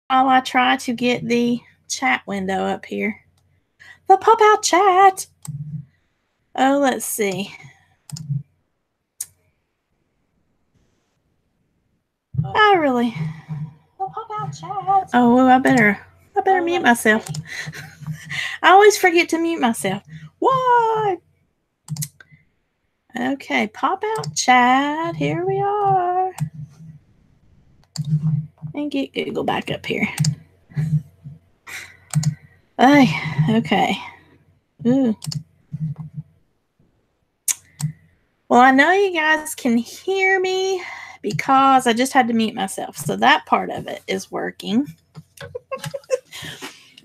while I try to get the chat window up here. The pop-out chat. Oh, let's see. I really. The pop-out chat. Oh, I better mute myself. I always forget to mute myself. Why? Okay, pop-out chat. Here we are. And get Google back up here. Okay. Ooh. Well, I know you guys can hear me because I just had to mute myself. So that part of it is working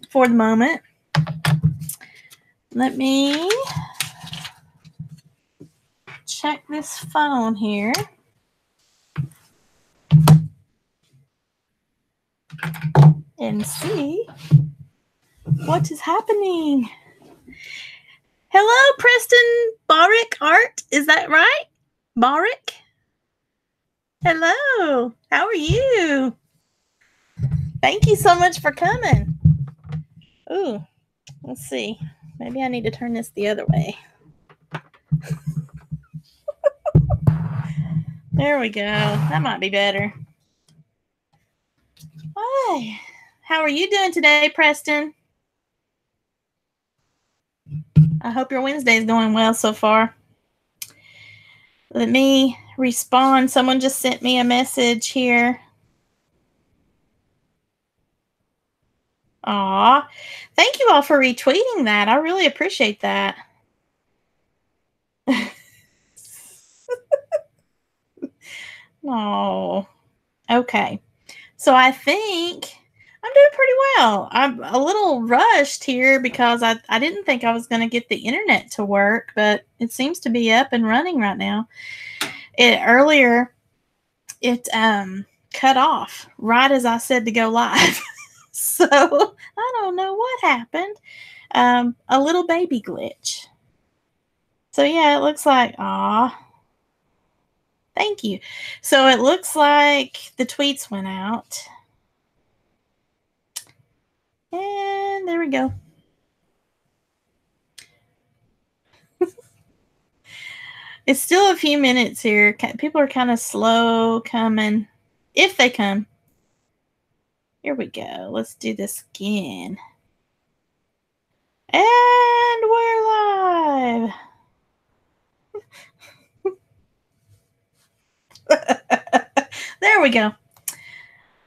for the moment. Let me check this phone here. And see what is happening. Hello, Preston Baric Art. Is that right? Baric? Hello. How are you? Thank you so much for coming. Ooh, let's see. Maybe I need to turn this the other way. There we go. That might be better. Hi. How are you doing today, Preston? I hope your Wednesday is going well so far. Let me respond. Someone just sent me a message here. Aw, thank you all for retweeting that. I really appreciate that. Oh, okay. So I think I'm doing pretty well. I'm a little rushed here because I didn't think I was going to get the internet to work, but it seems to be up and running right now. Earlier, it cut off right as I said to go live. So I don't know what happened. A little baby glitch. So yeah, it looks like, thank you. So it looks like the tweets went out. And there we go. It's still a few minutes here. People are kind of slow coming. If they come. Here we go. Let's do this again. And we're live. There we go.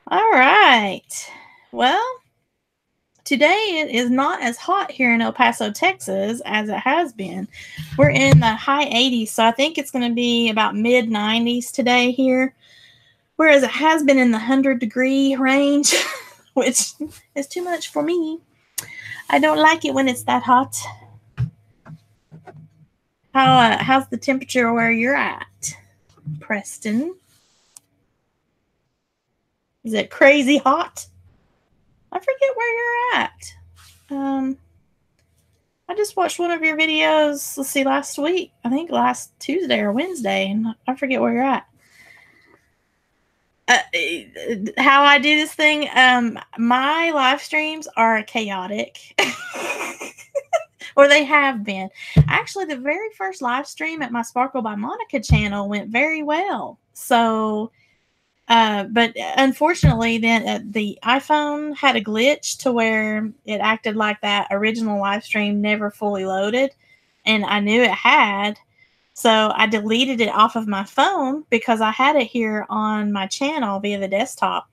All right. Well, today it is not as hot here in El Paso, Texas as it has been. We're in the high 80s, so I think it's going to be about mid 90s today here, whereas it has been in the 100-degree range, which is too much for me. I don't like it when it's that hot. How's the temperature where you're at, Preston? Is it crazy hot? I forget where you're at. I just watched one of your videos, let's see, last week. I think last Tuesday or Wednesday, and I forget where you're at. How I do this thing, my live streams are chaotic. Or they have been. Actually, the very first live stream at my Sparkle by Monica channel went very well. So, but unfortunately, then the iPhone had a glitch to where it acted like that original live stream never fully loaded. And I knew it had. So I deleted it off of my phone because I had it here on my channel via the desktop.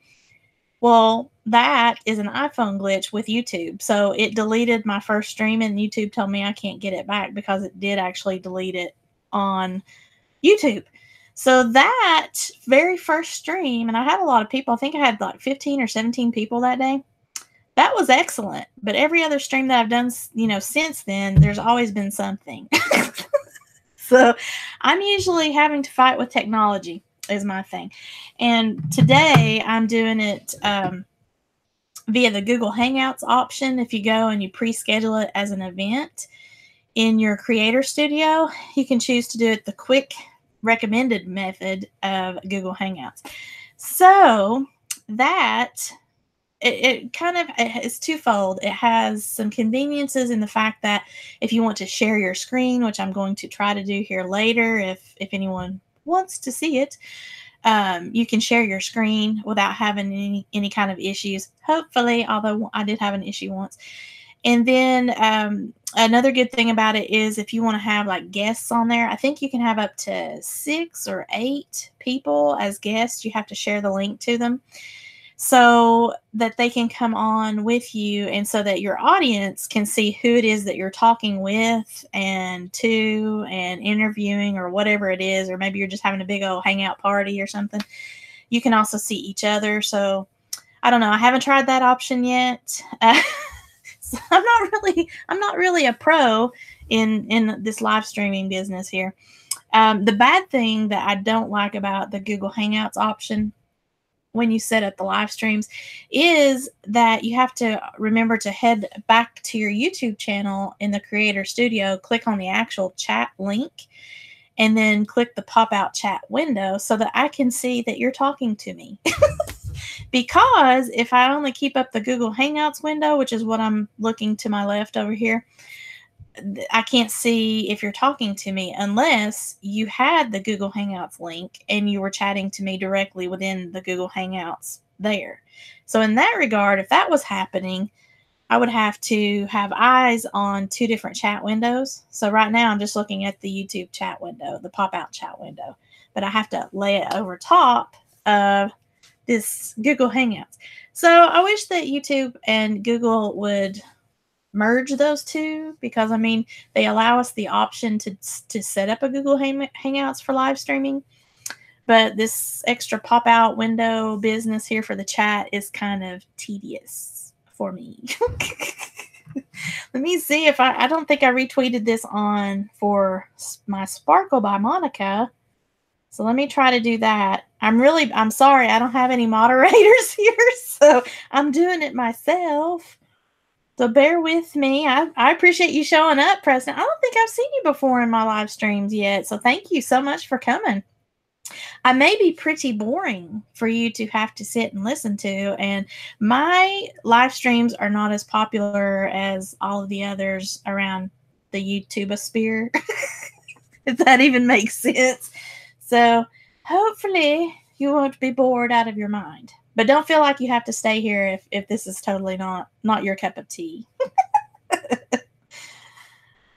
Well, that is an iPhone glitch with YouTube. So it deleted my first stream, and YouTube told me I can't get it back because it did actually delete it on YouTube. So that very first stream, and I had a lot of people. I think I had like 15 or 17 people that day. That was excellent. But every other stream that I've done, since then, there's always been something. So I'm usually having to fight with technology is my thing. And today I'm doing it via the Google Hangouts option. If you go and you pre-schedule it as an event in your Creator Studio, you can choose to do it the quick recommended method of Google Hangouts. So that it kind of it's twofold. It has some conveniences in the fact that if you want to share your screen, which I'm going to try to do here later, if anyone wants to see it, you can share your screen without having any kind of issues. Hopefully, although I did have an issue once. And then another good thing about it is if you want to have like guests on there, I think you can have up to 6 or 8 people as guests. You have to share the link to them so that they can come on with you and so that your audience can see who it is that you're talking with and to and interviewing or whatever it is, or maybe you're just having a big old hangout party or something. You can also see each other. So I don't know. I haven't tried that option yet. So I'm not really a pro in this live streaming business here. The bad thing that I don't like about the Google Hangouts option when you set up the live streams is that you have to remember to head back to your YouTube channel in the Creator Studio, click on the actual chat link, and then click the pop-out chat window so that I can see that you're talking to me. Because if I only keep up the Google Hangouts window, which is what I'm looking to my left over here, I can't see if you're talking to me unless you had the Google Hangouts link and you were chatting to me directly within the Google Hangouts there. So in that regard, if that was happening, I would have to have eyes on 2 different chat windows. So right now I'm just looking at the YouTube chat window, the pop-out chat window, but I have to lay it over top of this Google Hangouts. So I wish that YouTube and Google would merge those two, because I mean they allow us the option to set up a Google Hangouts for live streaming, but this extra pop-out window business here for the chat is kind of tedious for me. Let me see if I don't think I retweeted this on for my Sparkle by Monica. So let me try to do that. I'm sorry, I don't have any moderators here, so I'm doing it myself. So bear with me. I appreciate you showing up, Preston. I don't think I've seen you before in my live streams yet, so thank you so much for coming. I may be pretty boring for you to have to sit and listen to, and my live streams are not as popular as all of the others around the YouTubeosphere, if that even makes sense. So hopefully you won't be bored out of your mind. But don't feel like you have to stay here if this is totally not your cup of tea.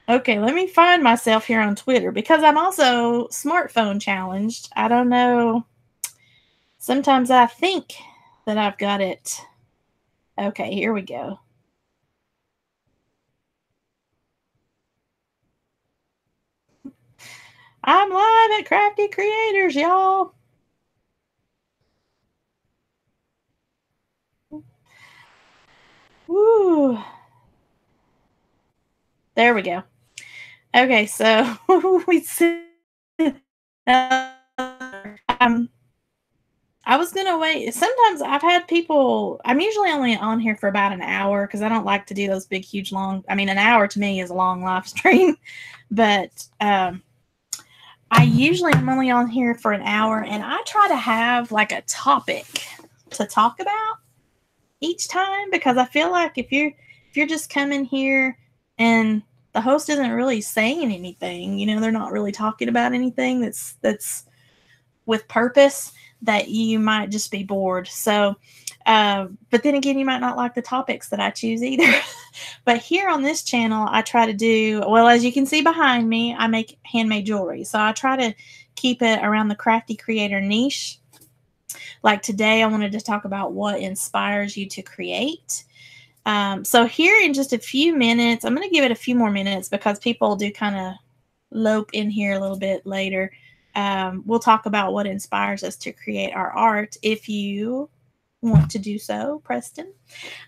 Okay, let me find myself here on Twitter because I'm also smartphone challenged. I don't know. Sometimes I think that I've got it. Okay, here we go. I'm live at Crafty Creators, y'all. Woo. There we go. Okay, so we see. I was gonna wait. Sometimes I've had people. I'm usually only on here for about an hour because I don't like to do those big, huge, long. I mean, an hour to me is a long live stream, but I usually am only on here for an hour, and I try to have like a topic to talk about each time because I feel like if you're just coming here and the host isn't really saying anything, you know, they're not really talking about anything that's with purpose, that you might just be bored. So, but then again, you might not like the topics that I choose either. But here on this channel, I try to do, well, as you can see behind me, I make handmade jewelry. So I try to keep it around the crafty creator niche. Like today, I wanted to talk about what inspires you to create. So here in just a few minutes, I'm going to give it a few more minutes because people do kind of lope in here a little bit later. We'll talk about what inspires us to create our art. If you want to do so, Preston,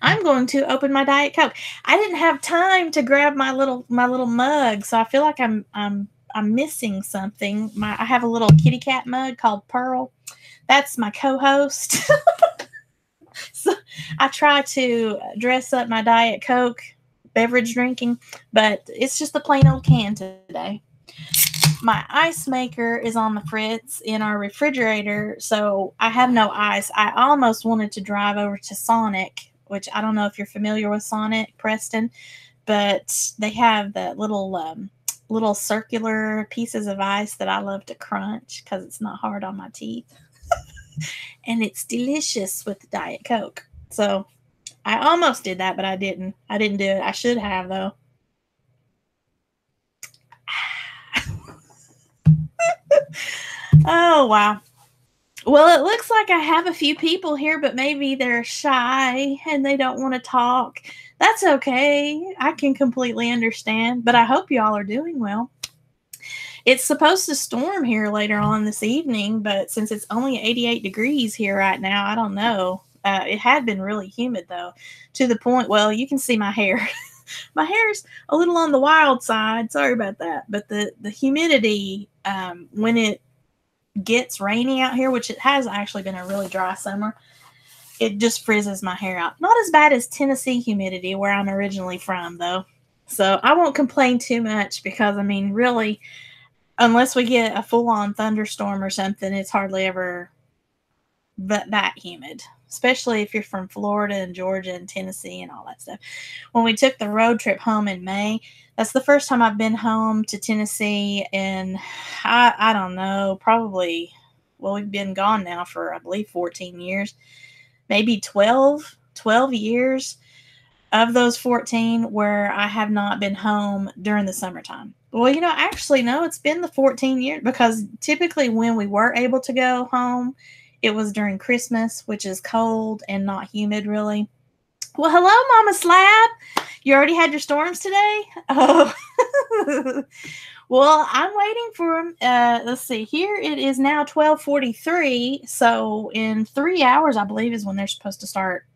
I'm going to open my Diet Coke. I didn't have time to grab my little mug, so I feel like I'm missing something. I have a little kitty cat mug called Pearl. That's my co-host. So I try to dress up my Diet Coke beverage drinking, but it's just a plain old can today. my ice maker is on the fritz in our refrigerator, so I have no ice. I almost wanted to drive over to Sonic, which I don't know if you're familiar with Sonic, Preston, but they have the little circular pieces of ice that I love to crunch because it's not hard on my teeth. And it's delicious with Diet Coke. So I almost did that, but I didn't. I didn't do it. I should have, though. Oh, wow. Well, it looks like I have a few people here, but maybe they're shy and they don't want to talk. That's okay. I can completely understand, but I hope y'all are doing well. It's supposed to storm here later on this evening, but since it's only 88 degrees here right now, I don't know. It had been really humid, though, to the point, well, you can see my hair. My hair's a little on the wild side. Sorry about that. But the humidity, when it gets rainy out here, which it has actually been a really dry summer, it just frizzes my hair out. Not as bad as Tennessee humidity, where I'm originally from, though. So I won't complain too much because, I mean, really, unless we get a full-on thunderstorm or something, it's hardly ever that humid, especially if you're from Florida and Georgia and Tennessee and all that stuff. When we took the road trip home in May, that's the first time I've been home to Tennessee in, I don't know, probably, well, we've been gone now for, I believe, 14 years, maybe 12 years of those 14 where I have not been home during the summertime. Well, actually, no, it's been the 14 years because typically when we were able to go home, it was during Christmas, which is cold and not humid, really. Well, hello, Mama Slab. You already had your storms today? Oh. Well, I'm waiting for them. Let's see. Here it is now 12:43. So in 3 hours, I believe, is when they're supposed to start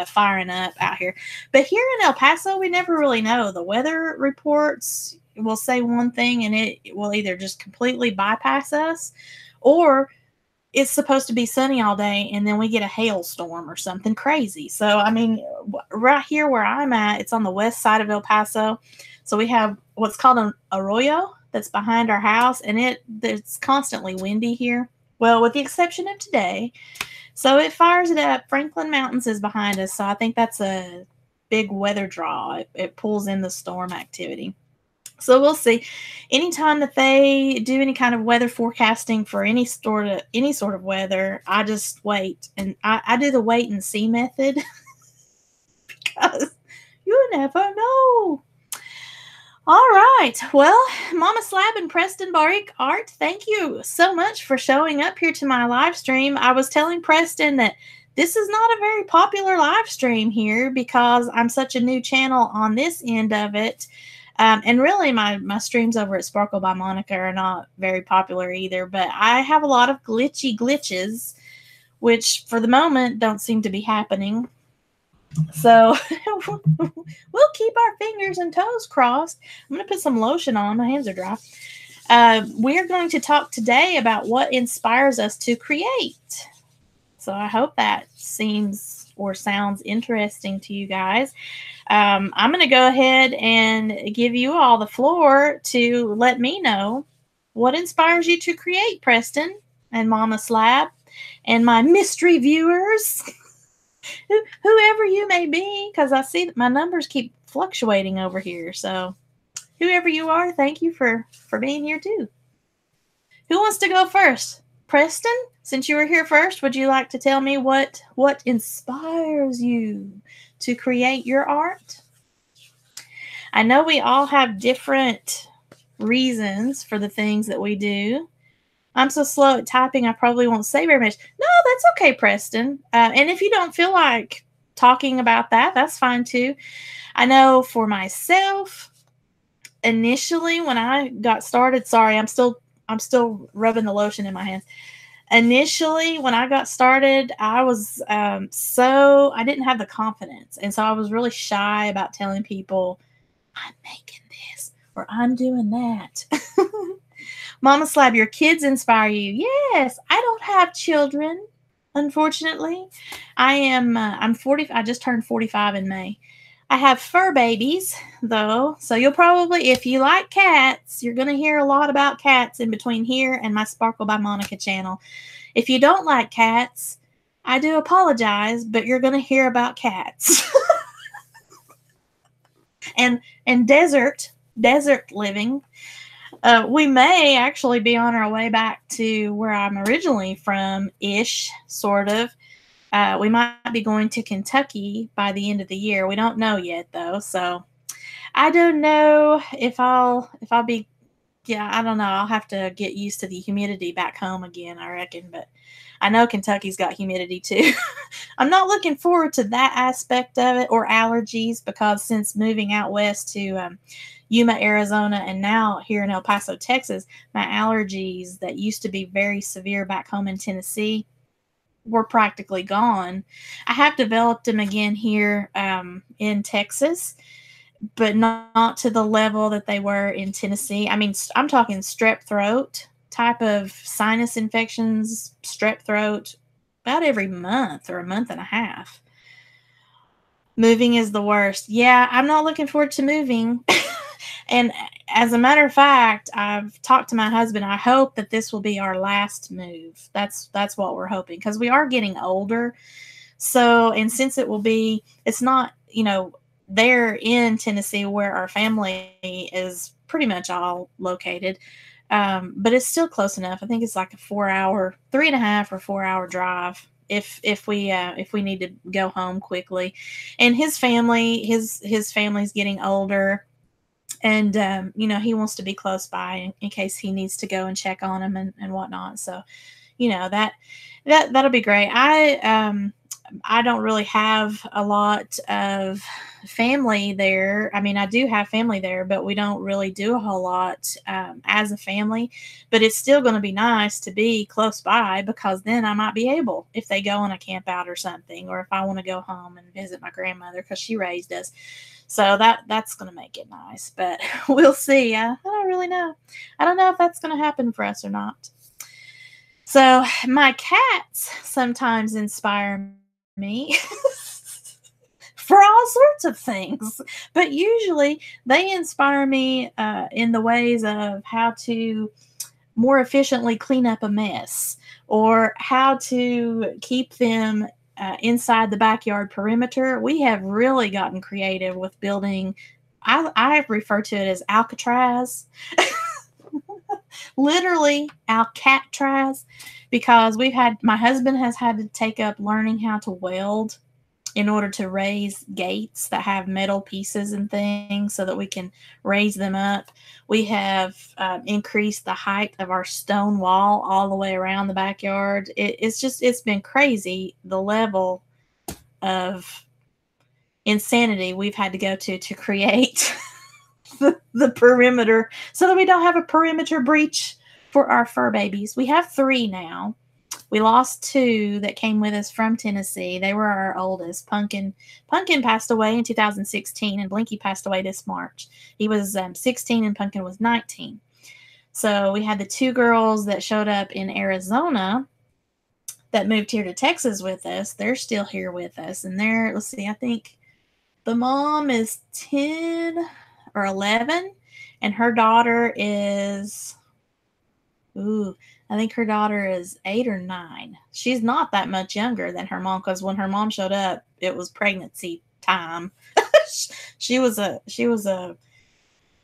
firing up out here. But here in El Paso, we never really know. The weather reports will say one thing and it will either just completely bypass us, or it's supposed to be sunny all day and then we get a hailstorm or something crazy. So, I mean, right here where I'm at, it's on the west side of El Paso. So we have what's called an arroyo that's behind our house, and it's constantly windy here. Well, with the exception of today. So it fires it up. Franklin Mountains is behind us. So I think that's a big weather draw. It pulls in the storm activity. So we'll see. Anytime that they do any kind of weather forecasting for any sort of weather, I just wait. And I do the wait and see method because you never know. All right. Well, Mama Slab and Preston Barik Art, thank you so much for showing up here to my live stream. I was telling Preston that this is not a very popular live stream here because I'm such a new channel on this end of it. And really, my streams over at Sparkle by Monica are not very popular either, but I have a lot of glitches, which for the moment don't seem to be happening. So we'll keep our fingers and toes crossed. I'm going to put some lotion on. My hands are dry. We're going to talk today about what inspires us to create. So I hope that seems or sounds interesting to you guys. I'm going to go ahead and give you all the floor to let me know what inspires you to create, Preston and Mama Slab and my mystery viewers. Whoever you may be, because I see that my numbers keep fluctuating over here. So whoever you are, thank you for being here too. Who wants to go first? Preston, since you were here first, would you like to tell me what inspires you to create your art? I know we all have different reasons for the things that we do. I'm so slow at typing, I probably won't say very much. No, that's okay, Preston. And if you don't feel like talking about that, that's fine too. I know for myself, initially when I got started, sorry, I'm still rubbing the lotion in my hands. Initially, when I got started, I was I didn't have the confidence. And so I was really shy about telling people, I'm making this or I'm doing that. Mama Slab, your kids inspire you. Yes, I don't have children, unfortunately. I'm 40. I just turned 45 in May. I have fur babies, though, so you'll probably, if you like cats, you're going to hear a lot about cats in between here and my Sparkle by Monica channel. If you don't like cats, I do apologize, but you're going to hear about cats. and desert living. We may actually be on our way back to where I'm originally from, ish, sort of. We might be going to Kentucky by the end of the year. We don't know yet, though. So I don't know if I'll be. Yeah, I don't know. I'll have to get used to the humidity back home again, I reckon. But I know Kentucky's got humidity too. I'm not looking forward to that aspect of it, or allergies, because since moving out west to Yuma, Arizona, and now here in El Paso, Texas, my allergies that used to be very severe back home in Tennessee were practically gone. I have developed them again here in Texas, but not to the level that they were in Tennessee. I mean, I'm talking strep throat type of sinus infections, strep throat, about every month or a month and a half. Moving is the worst. Yeah, I'm not looking forward to moving. And as a matter of fact, I've talked to my husband. I hope that this will be our last move. That's what we're hoping, because we are getting older. So, and since it will be, it's not, there in Tennessee where our family is pretty much all located. But it's still close enough. I think it's like a 4-hour, 3.5 or 4-hour drive if we need to go home quickly. And his family's getting older. And, he wants to be close by in case he needs to go and check on him and whatnot. So, that'll be great. I don't really have a lot of family there. I mean, I do have family there, but we don't really do a whole lot as a family. But it's still going to be nice to be close by, because then I might be able, if they go on a camp out or something, or if I want to go home and visit my grandmother because she raised us. So that's going to make it nice, but we'll see. I don't really know. I don't know if that's going to happen for us or not. So my cats sometimes inspire me for all sorts of things, but usually they inspire me in the ways of how to more efficiently clean up a mess, or how to keep them inside the backyard perimeter. We have really gotten creative with building. I refer to it as Alcatraz, literally Alcatraz, because my husband has had to take up learning how to weld in order to raise gates that have metal pieces and things so that we can raise them up. We have increased the height of our stone wall all the way around the backyard. It's been crazy, the level of insanity we've had to go to create the perimeter so that we don't have a perimeter breach for our fur babies. We have 3 now. We lost 2 that came with us from Tennessee. They were our oldest. Pumpkin passed away in 2016, and Blinky passed away this March. He was 16 and Pumpkin was 19. So we had the 2 girls that showed up in Arizona that moved here to Texas with us. They're still here with us. And let's see, I think the mom is 10 or 11, and her daughter is, I think her daughter is 8 or 9. She's not that much younger than her mom, because when her mom showed up, it was pregnancy time. she was a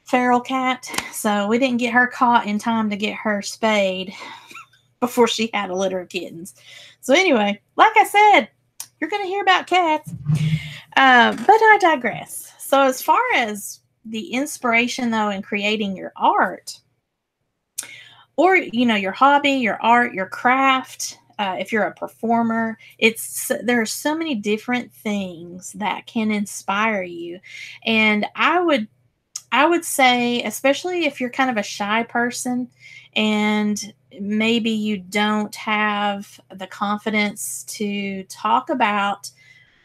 feral cat, so we didn't get her caught in time to get her spayed before she had a litter of kittens. So anyway, like I said, you're going to hear about cats, but I digress. So as far as the inspiration, though, in creating your art, or, your hobby, your art, your craft, if you're a performer, there are so many different things that can inspire you. And I would say, especially if you're kind of a shy person and maybe you don't have the confidence to talk about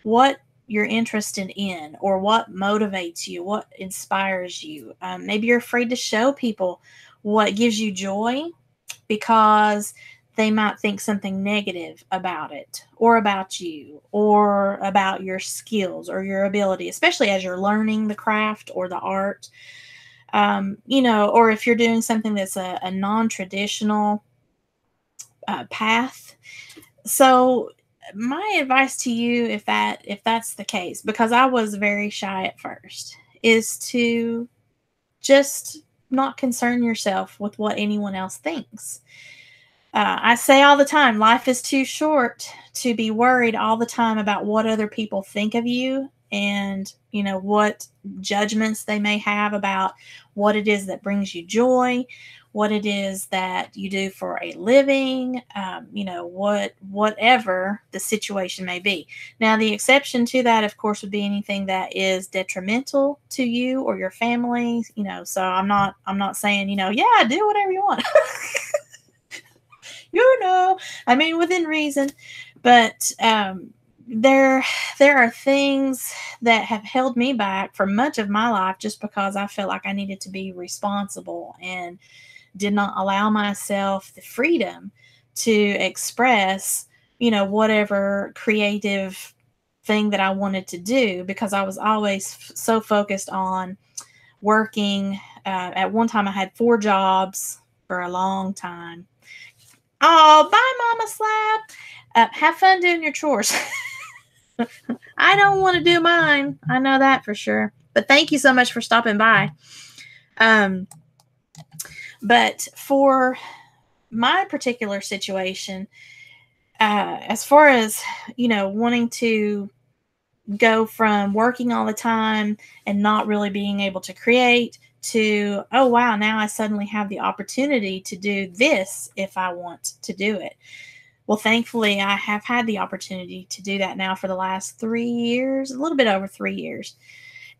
what you're interested in, or what motivates you, what inspires you. Maybe you're afraid to show people what gives you joy, because they might think something negative about it or about you or about your skills or your ability, especially as you're learning the craft or the art. Or if you're doing something that's a non-traditional path. So my advice to you, if that's the case, because I was very shy at first, is to just not concern yourself with what anyone else thinks. I say all the time, life is too short to be worried all the time about what other people think of you and, what judgments they may have about what it is that brings you joy, what it is that you do for a living, whatever the situation may be. Now, the exception to that, of course, would be anything that is detrimental to you or your family, so I'm not saying, yeah, do whatever you want. I mean, within reason, but there are things that have held me back for much of my life just because I felt like I needed to be responsible and did not allow myself the freedom to express, whatever creative thing that I wanted to do, because I was always so focused on working. At one time, I had 4 jobs for a long time. Oh, bye, Mama Slab. Have fun doing your chores. I don't want to do mine. I know that for sure. But thank you so much for stopping by. But for my particular situation, as far as, wanting to go from working all the time and not really being able to create to, oh, wow, now I suddenly have the opportunity to do this if I want to do it. Well, thankfully, I have had the opportunity to do that now for the last 3 years, a little bit over 3 years.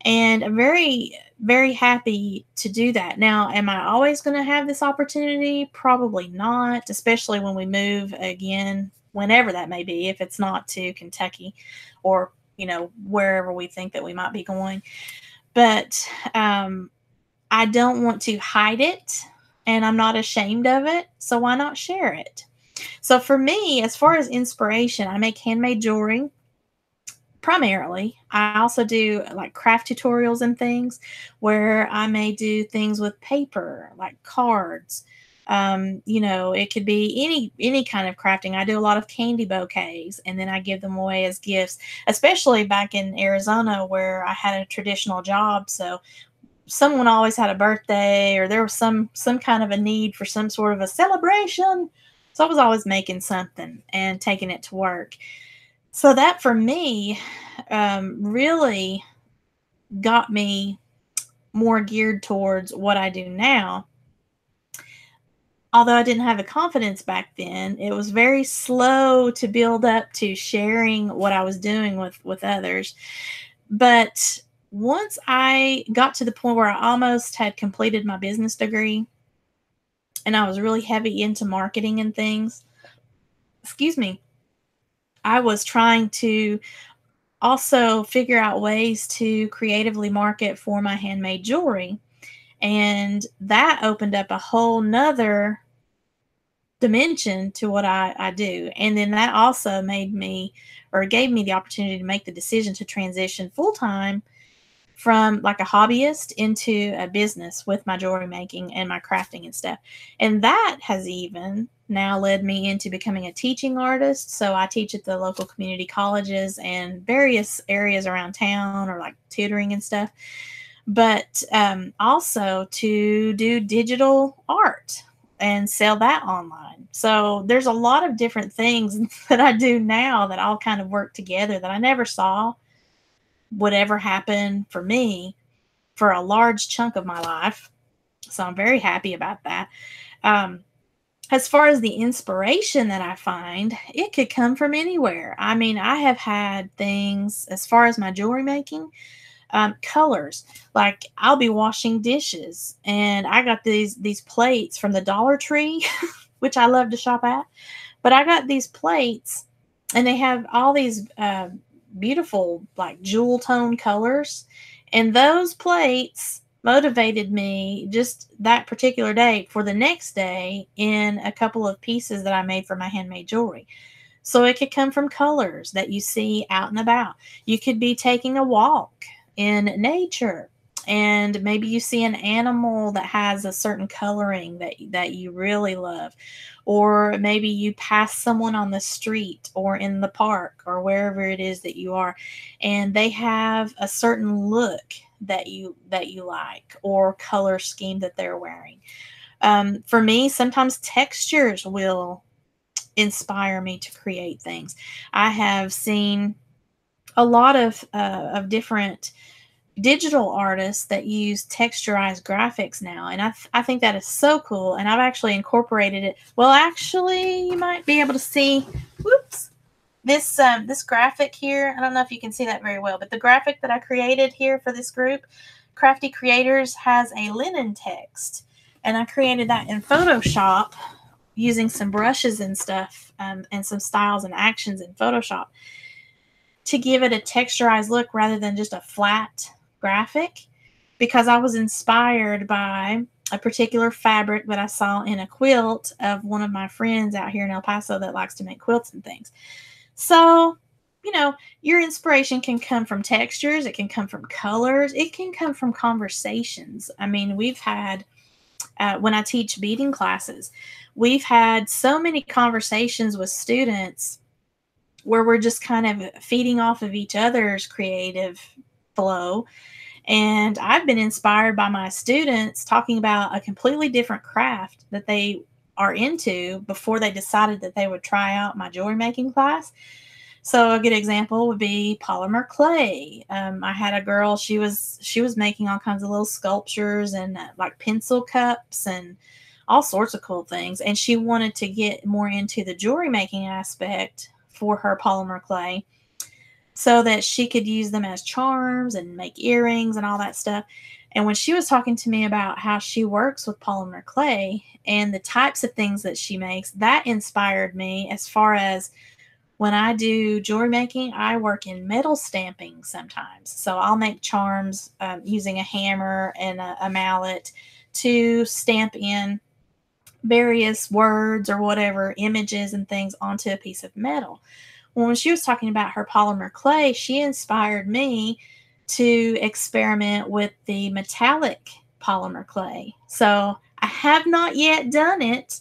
And I'm very, very happy to do that. Now, am I always going to have this opportunity? Probably not, especially when we move again, whenever that may be, if it's not to Kentucky or, wherever we think that we might be going. But I don't want to hide it, and I'm not ashamed of it. So why not share it? So for me, as far as inspiration, I make handmade jewelry primarily. I also do like craft tutorials and things where I may do things with paper, like cards. It could be any kind of crafting. I do a lot of candy bouquets and then I give them away as gifts, especially back in Arizona where I had a traditional job. So someone always had a birthday or there was some kind of a need for some sort of a celebration. So I was always making something and taking it to work. So that for me really got me more geared towards what I do now. Although I didn't have the confidence back then, it was very slow to build up to sharing what I was doing with others. But once I got to the point where I almost had completed my business degree and I was really heavy into marketing and things, I was trying to also figure out ways to creatively market for my handmade jewelry. And that opened up a whole nother dimension to what I do. And then that also made me or gave me the opportunity to make the decision to transition full time from like a hobbyist into a business with my jewelry making and my crafting and stuff. And that has even now led me into becoming a teaching artist. So I teach at the local community colleges and various areas around town or like tutoring and stuff. But also to do digital art and sell that online. So there's a lot of different things that I do now that all kind of work together that I never saw would ever happen for me for a large chunk of my life. So I'm very happy about that. As far as the inspiration that I find, it could come from anywhere. I mean, I have had things as far as my jewelry making, colors. Like I'll be washing dishes and I got these plates from the Dollar Tree, which I love to shop at. But I got these plates and they have all these beautiful like jewel tone colors. And those plates motivated me just that particular day for the next day in a couple of pieces that I made for my handmade jewelry. So it could come from colors that you see out and about. You could be taking a walk in nature and maybe you see an animal that has a certain coloring that you really love, or maybe you pass someone on the street or in the park or wherever it is that you are, and they have a certain look that you like, or color scheme that they're wearing. For me, sometimes textures will inspire me to create things. I have seen a lot of different digital artists that use texturized graphics now, and I think that is so cool. And I've actually incorporated it. Well, actually, you might be able to see. Whoops. This graphic here. I don't know if you can see that very well, but the graphic that I created here for this group, Crafty Creators, has a linen text, and I created that in Photoshop using some brushes and stuff, and some styles and actions in Photoshop to give it a texturized look rather than just a flat graphic, because I was inspired by a particular fabric that I saw in a quilt of one of my friends out here in El Paso that likes to make quilts and things. So, your inspiration can come from textures, it can come from colors, it can come from conversations. I mean, we've had, when I teach beading classes, we've had so many conversations with students where we're just kind of feeding off of each other's creative flow. And I've been inspired by my students talking about a completely different craft that they are into before they decided that they would try out my jewelry making class. So a good example would be polymer clay. I had a girl; she was making all kinds of little sculptures and like pencil cups and all sorts of cool things. And she wanted to get more into the jewelry making aspect for her polymer clay, so that she could use them as charms and make earrings and all that stuff. And when she was talking to me about how she works with polymer clay and the types of things that she makes, that inspired me. As far as when I do jewelry making, I work in metal stamping sometimes. So I'll make charms using a hammer and a mallet to stamp in various words or whatever, images and things onto a piece of metal. When she was talking about her polymer clay, she inspired me to experiment with the metallic polymer clay. So I have not yet done it,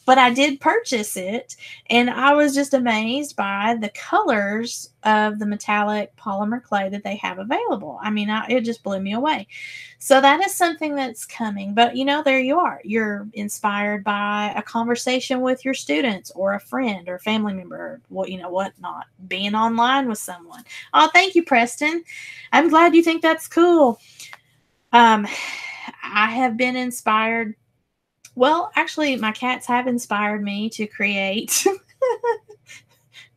but I did purchase it, and I was just amazed by the colors of the metallic polymer clay that they have available. I mean, it just blew me away. So that is something that's coming. But, there you are. You're inspired by a conversation with your students or a friend or family member, or whatnot, being online with someone. Oh, thank you, Preston. I'm glad you think that's cool. I have been inspired. Well, actually, my cats have inspired me to create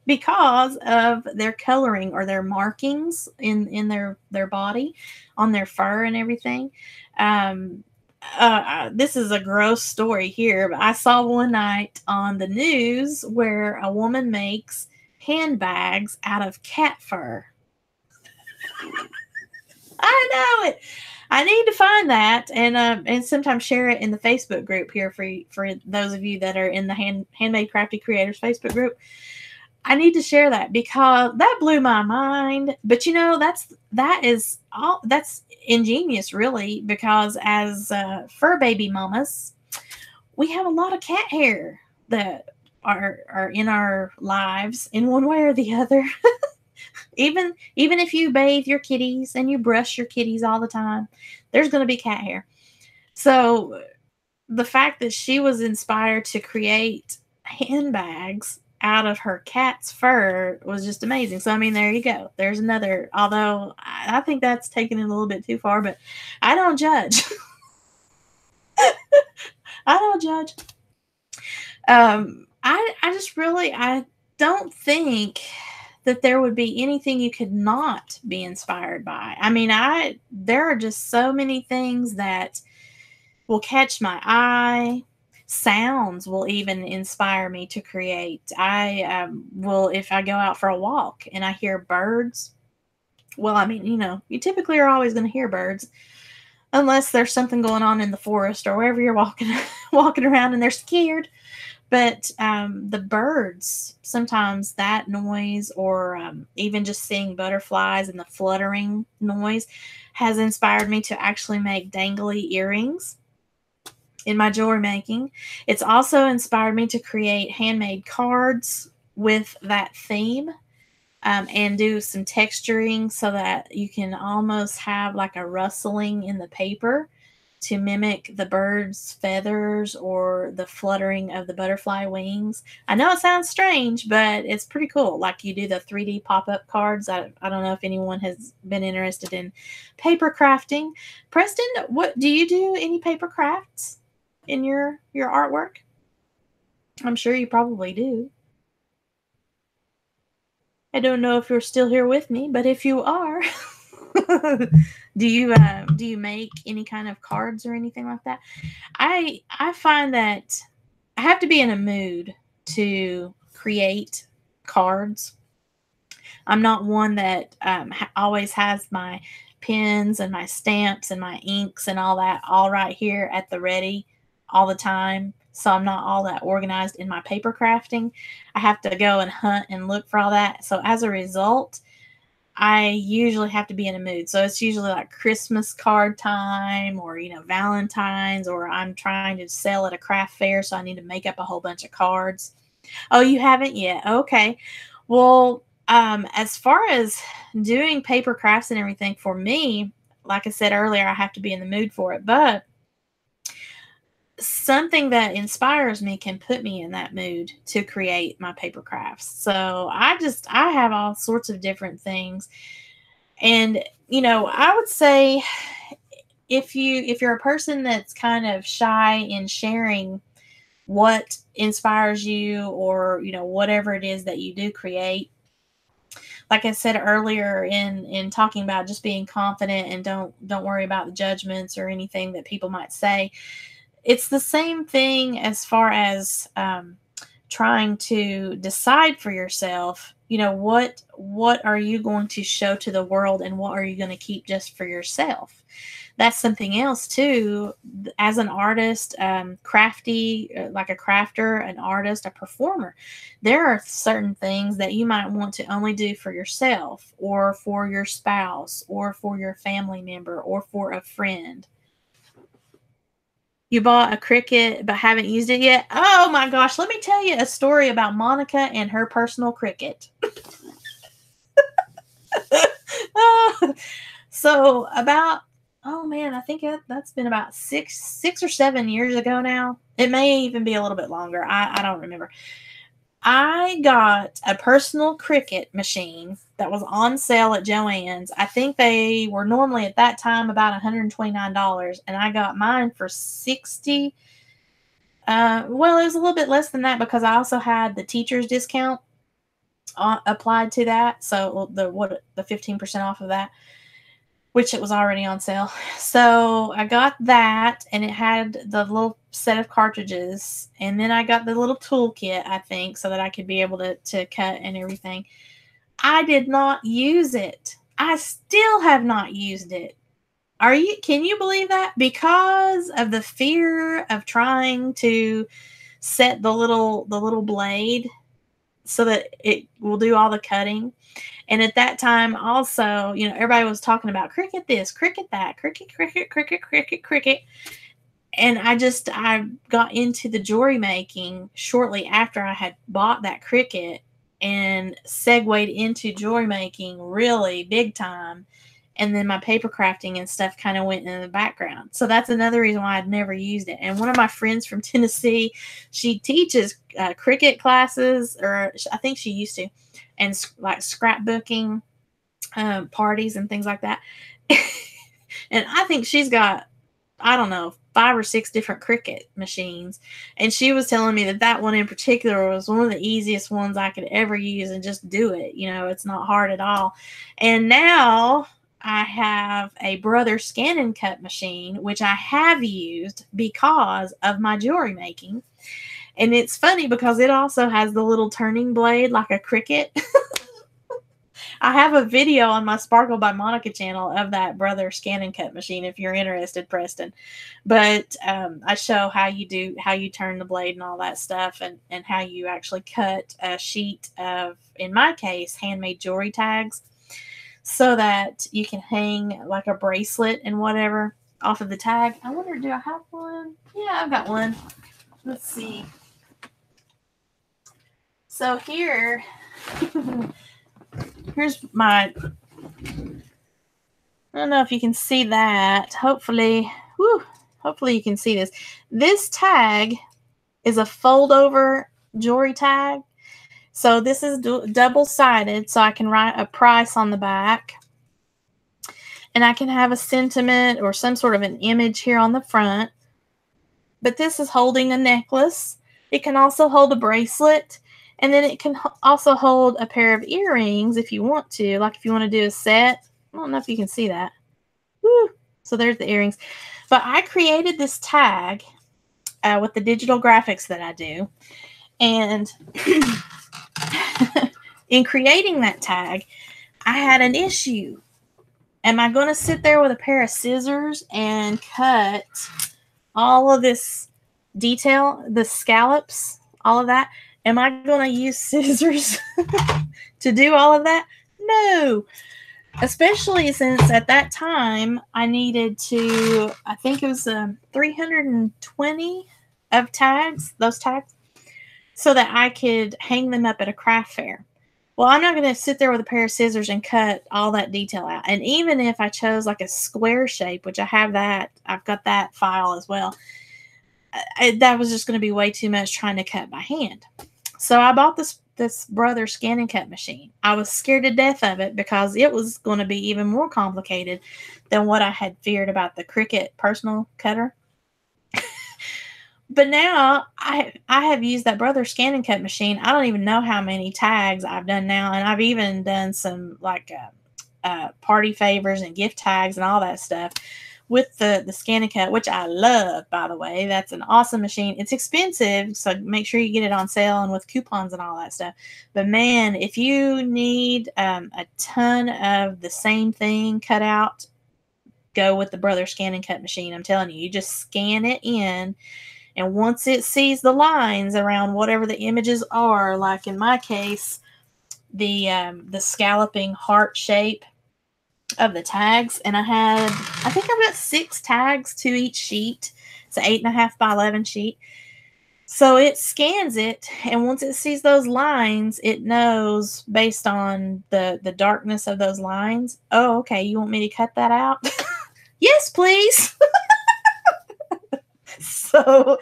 because of their coloring or their markings in their body, on their fur and everything. This is a gross story here, but I saw one night on the news where a woman makes handbags out of cat fur. I know it. I need to find that and sometimes share it in the Facebook group here for those of you that are in the Handmade Crafty Creators Facebook group. I need to share that because that blew my mind. But that's ingenious, really, because as fur baby mamas, we have a lot of cat hair that are in our lives in one way or the other. Even if you bathe your kitties and you brush your kitties all the time, there's going to be cat hair. So the fact that she was inspired to create handbags out of her cat's fur was just amazing. So, I mean, there you go. There's another, although I think that's taking it a little bit too far, but I don't judge. I don't judge. I don't think that there would be anything you could not be inspired by. I mean, there are just so many things that will catch my eye. Sounds will even inspire me to create. I will, if I go out for a walk and I hear birds. Well, I mean, you typically are always going to hear birds, unless there's something going on in the forest or wherever you're walking around and they're scared. But the birds, sometimes that noise, or even just seeing butterflies and the fluttering noise, has inspired me to actually make dangly earrings in my jewelry making. It's also inspired me to create handmade cards with that theme, and do some texturing so that you can almost have like a rustling in the paper to mimic the bird's feathers or the fluttering of the butterfly wings. I know it sounds strange, but it's pretty cool. Like you do the 3D pop-up cards. I don't know if anyone has been interested in paper crafting. Preston, what do you do? Any paper crafts in your artwork? I'm sure you probably do. I don't know if you're still here with me, but if you are, do you make any kind of cards or anything like that? I find that I have to be in a mood to create cards. I'm not one that always has my pens and my stamps and my inks and all that all right here at the ready all the time. So I'm not all that organized in my paper crafting. I have to go and hunt and look for all that. So as a result, I usually have to be in a mood. So it's usually like Christmas card time, or, Valentine's, or I'm trying to sell at a craft fair. So I need to make up a whole bunch of cards. Oh, you haven't yet? Okay. Well, as far as doing paper crafts and everything, for me, like I said earlier, I have to be in the mood for it. But something that inspires me can put me in that mood to create my paper crafts. So I have all sorts of different things. And, I would say if you're a person that's kind of shy in sharing what inspires you, or, whatever it is that you do create, like I said earlier in talking about just being confident and don't worry about the judgments or anything that people might say. It's the same thing as far as trying to decide for yourself, what are you going to show to the world, and what are you going to keep just for yourself? That's something else too. As an artist, crafty, like a crafter, an artist, a performer, there are certain things that you might want to only do for yourself, or for your spouse, or for your family member, or for a friend. You bought a Cricut but haven't used it yet? Oh my gosh, let me tell you a story about Monica and her personal Cricut. So oh man, I think that's been about six or 7 years ago now. It may even be a little bit longer. I don't remember. I got a personal Cricut machine that was on sale at Joann's. I think they were normally at that time about $129, and I got mine for $60. Well, it was a little bit less than that because I also had the teacher's discount applied to that. So the 15% off of that, which it was already on sale. So I got that, and it had the little set of cartridges, and then I got the little toolkit, I think, so that I could be able to cut and everything. I did not use it. I still have not used it. Can you believe that? Because of the fear of trying to set the little blade so that it will do all the cutting. And at that time also, everybody was talking about Cricut this, Cricut that, Cricut. And I got into the jewelry making shortly after I had bought that Cricut, and segued into jewelry making really big time. And then my paper crafting and stuff kind of went in the background. So that's another reason why I'd never used it. And one of my friends from Tennessee, she teaches Cricut classes, or I think she used to, and like scrapbooking parties and things like that. And I think she's got, I don't know, 5 or 6 different Cricut machines. And she was telling me that one in particular was one of the easiest ones I could ever use, and just do it. It's not hard at all. And now I have a Brother Scan and Cut machine, which I have used because of my jewelry making. And it's funny because it also has the little turning blade like a Cricut. I have a video on my Sparkle by Monica channel of that brother scan and cut machine if you're interested, Preston. But I show how you turn the blade and all that stuff, and how you actually cut a sheet of, in my case, handmade jewelry tags, so that you can hang like a bracelet and whatever off of the tag. I wonder, do I have one? Yeah, I've got one. Let's see. So here's my, I don't know if you can see that. Hopefully you can see this. This tag is a fold over jewelry tag. So this is double-sided, so I can write a price on the back. And I can have a sentiment or some sort of an image here on the front. But this is holding a necklace. It can also hold a bracelet. And then it can also hold a pair of earrings if you want to. Like if you want to do a set. I don't know if you can see that. Woo! So there's the earrings. But I created this tag with the digital graphics that I do. And in creating that tag, I had an issue. Am I going to sit there with a pair of scissors and cut all of this detail, the scallops, all of that? Am I going to use scissors to do all of that? No. Especially since at that time I needed to, I think it was 320 of tags, those tags, so that I could hang them up at a craft fair. Well, I'm not going to sit there with a pair of scissors and cut all that detail out. And even if I chose like a square shape, which I have that, I've got that file as well, that was just going to be way too much trying to cut by hand. So I bought this brother scan and cut machine. I was scared to death of it because it was going to be even more complicated than what I had feared about the Cricut personal cutter. But now I have used that brother scan and cut machine. I don't even know how many tags I've done now. And I've even done some like party favors and gift tags and all that stuff with the scan and cut, which I love, by the way. That's an awesome machine. It's expensive, so make sure you get it on sale and with coupons and all that stuff. But man, if you need a ton of the same thing cut out, go with the brother scan and cut machine. I'm telling you, you just scan it in. And once it sees the lines around whatever the images are, like in my case, the scalloping heart shape of the tags, and I think I've got 6 tags to each sheet. It's an 8.5 by 11 sheet. So it scans it, and once it sees those lines, it knows based on the darkness of those lines. Oh, okay, you want me to cut that out? Yes, please. So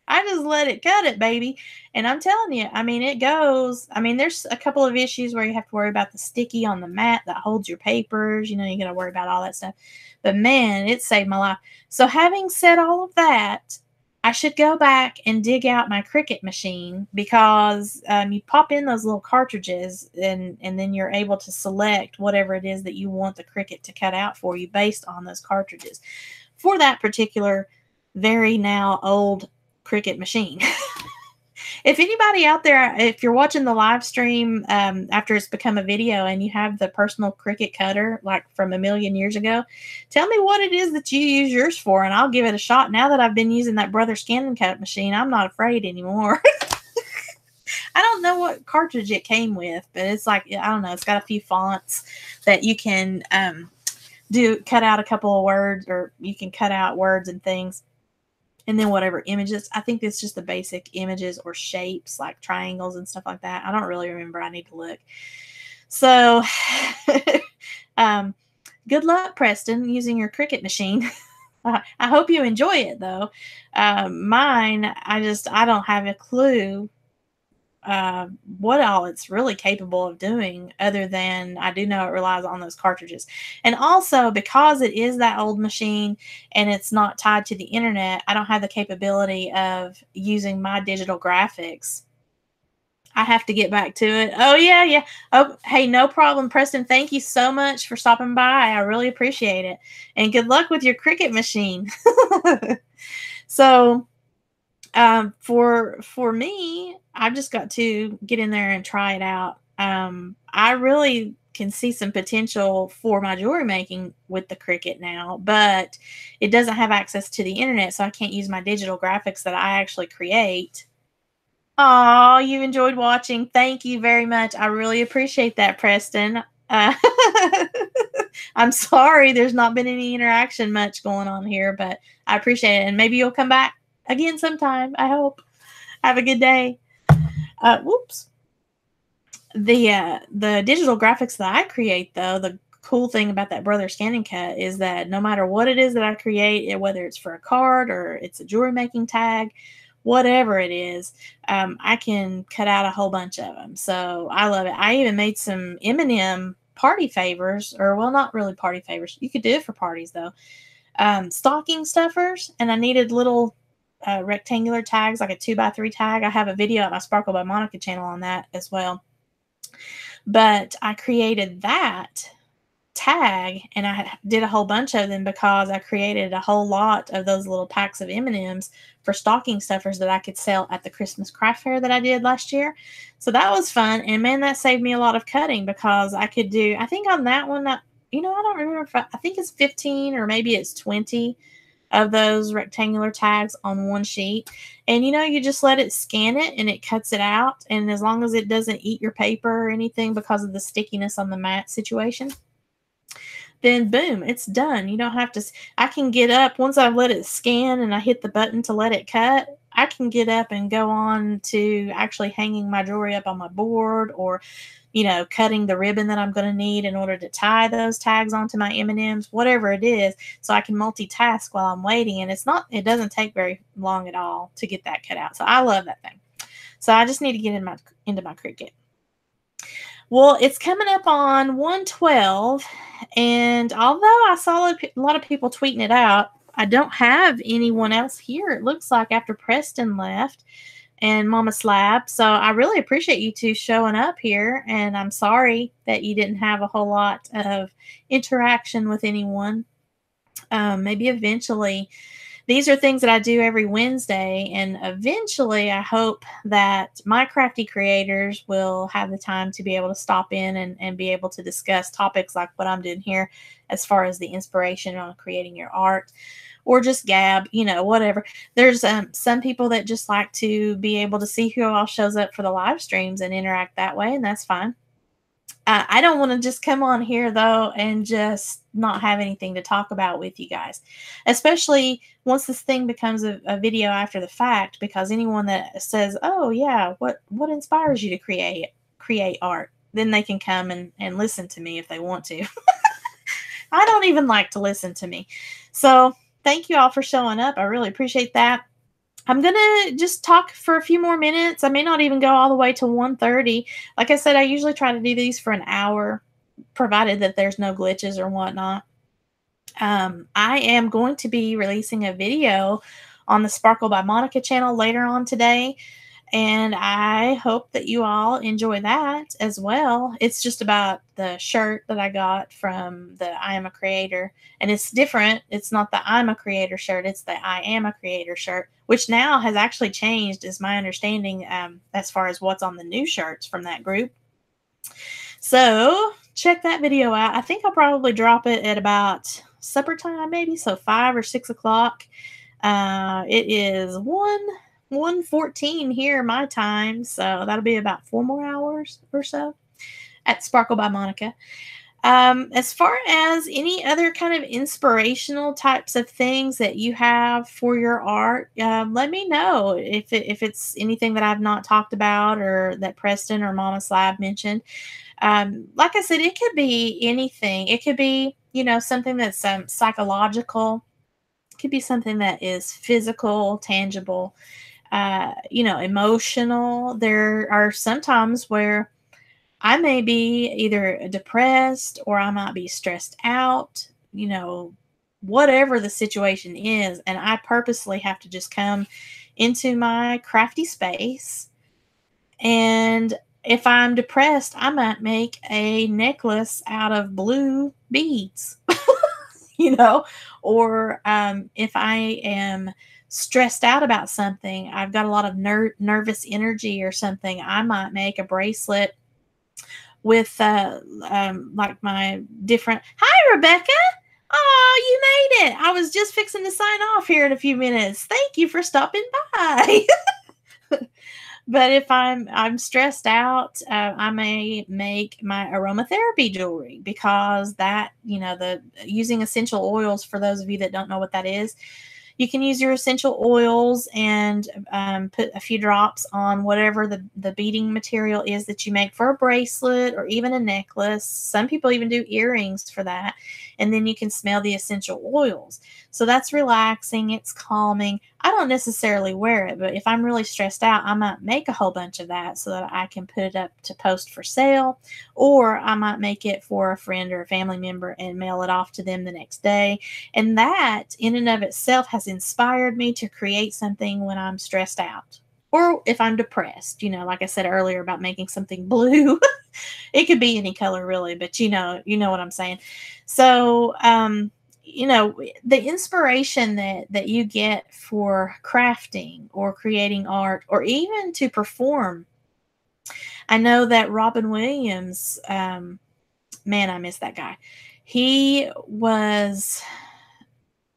I just let it cut it, baby. And I'm telling you, I mean, it goes. I mean, there's a couple of issues where you have to worry about the sticky on the mat that holds your papers. You know, you got to worry about all that stuff. But man, it saved my life. So having said all of that, I should go back and dig out my Cricut machine, because you pop in those little cartridges and then you're able to select whatever it is that you want the Cricut to cut out for you based on those cartridges for that particular very now old Cricut machine. If anybody out there, if you're watching the live stream after it's become a video and you have the personal Cricut cutter like from a million years ago, tell me what it is that you use yours for, and I'll give it a shot. Now that I've been using that brother scan and cut machine, I'm not afraid anymore. I don't know what cartridge it came with, but it's like, I don't know, it's got a few fonts that you can cut out a couple of words, or you can cut out words and things. And then whatever images, I think it's just the basic images or shapes like triangles and stuff like that. I don't really remember. I need to look. So good luck, Preston, using your Cricut machine. I hope you enjoy it, though. Mine, I don't have a clue what all it's really capable of doing, other than I do know it relies on those cartridges. And also, because it is that old machine and it's not tied to the internet, I don't have the capability of using my digital graphics. I have to get back to it. Oh, yeah. Oh, hey, no problem, Preston. Thank you so much for stopping by. I really appreciate it. And good luck with your Cricut machine. So, for me, I've just got to get in there and try it out. I really can see some potential for my jewelry making with the Cricut now, but it doesn't have access to the internet, so I can't use my digital graphics that I actually create. Oh, you enjoyed watching. Thank you very much. I really appreciate that, Preston. Uh, I'm sorry there's not been any interaction much going on here, but I appreciate it. And maybe you'll come back again sometime. I hope. Have a good day. Whoops. The digital graphics that I create, though, the cool thing about that Brother Scan and Cut is that no matter what it is that I create, whether it's for a card or it's a jewelry making tag, whatever it is, I can cut out a whole bunch of them. So I love it. I even made some M&M party favors, or well, not really party favors. You could do it for parties though. Stocking stuffers, and I needed little rectangular tags, like a 2x3 tag. I have a video at my Sparkle by Monica channel on that as well. But I created that tag, and I did a whole bunch of them because I created a whole lot of those little packs of M&Ms for stocking stuffers that I could sell at the Christmas craft fair that I did last year. So that was fun, and man, that saved me a lot of cutting because I could do, I think on that one, I don't remember if I think it's 15 or maybe it's 20 of those rectangular tags on one sheet. And you just let it scan it and it cuts it out. And as long as it doesn't eat your paper or anything because of the stickiness on the mat situation, then boom, it's done. You don't have to, I can get up once I've let it scan and I hit the button to let it cut. I can get up and go on to actually hanging my jewelry up on my board, or cutting the ribbon that I'm going to need in order to tie those tags onto my M&Ms, whatever it is. So I can multitask while I'm waiting. And it doesn't take very long at all to get that cut out. So I love that thing. So I just need to get into my Cricut. Well, it's coming up on 1:12. And although I saw a lot of people tweeting it out, I don't have anyone else here, it looks like, after Preston left and Mama Slab. So I really appreciate you two showing up here, and I'm sorry that you didn't have a whole lot of interaction with anyone. Maybe eventually. These are things that I do every Wednesday, and eventually I hope that my crafty creators will have the time to be able to stop in and be able to discuss topics like what I'm doing here as far as the inspiration on creating your art, or just gab, whatever. There's some people that just like to be able to see who all shows up for the live streams and interact that way, and that's fine. I don't want to just come on here, though, and just not have anything to talk about with you guys, especially once this thing becomes a video after the fact, because anyone that says, oh, yeah, what inspires you to create art, then they can come and listen to me if they want to. I don't even like to listen to me. So thank you all for showing up. I really appreciate that. I'm going to just talk for a few more minutes. I may not even go all the way to 1:30. Like I said, I usually try to do these for an hour, provided that there's no glitches or whatnot. I am going to be releasing a video on the Sparkle by Monica channel later on today, and I hope that you all enjoy that as well. It's just about the shirt that I got from the I Am a Creator, and it's different. It's not the I'm a Creator shirt. It's the I Am a Creator shirt, which now has actually changed, is my understanding, as far as what's on the new shirts from that group. So check that video out. I think I'll probably drop it at about supper time, maybe, so 5 or 6 o'clock. It is 1:14 here my time, so that'll be about 4 more hours or so at Sparkle by Monica. As far as any other kind of inspirational types of things that you have for your art, let me know if it's anything that I've not talked about or that Preston or Mama Slab mentioned. Like I said, it could be anything. It could be, something that's psychological. It could be something that is physical, tangible, emotional. There are some times where I may be either depressed or I might be stressed out, whatever the situation is. And I purposely have to just come into my crafty space. And if I'm depressed, I might make a necklace out of blue beads, or if I am stressed out about something, I've got a lot of nervous energy or something, I might make a bracelet with like my different. Hi, Rebecca. Oh, you made it. I was just fixing to sign off here in a few minutes. Thank you for stopping by. But if I'm stressed out, I may make my aromatherapy jewelry, because that, the using essential oils, for those of you that don't know what that is, you can use your essential oils and put a few drops on whatever the beading material is that you make for a bracelet or even a necklace. Some people even do earrings for that. And then you can smell the essential oils. So that's relaxing. It's calming. I don't necessarily wear it, but if I'm really stressed out, I might make a whole bunch of that so that I can put it up to post for sale, or I might make it for a friend or a family member and mail it off to them the next day. And that in and of itself has inspired me to create something when I'm stressed out, or if I'm depressed, like I said earlier about making something blue. It could be any color really, but you know what I'm saying. So, the inspiration that you get for crafting or creating art, or even to perform. I know that Robin Williams, man, I miss that guy. He was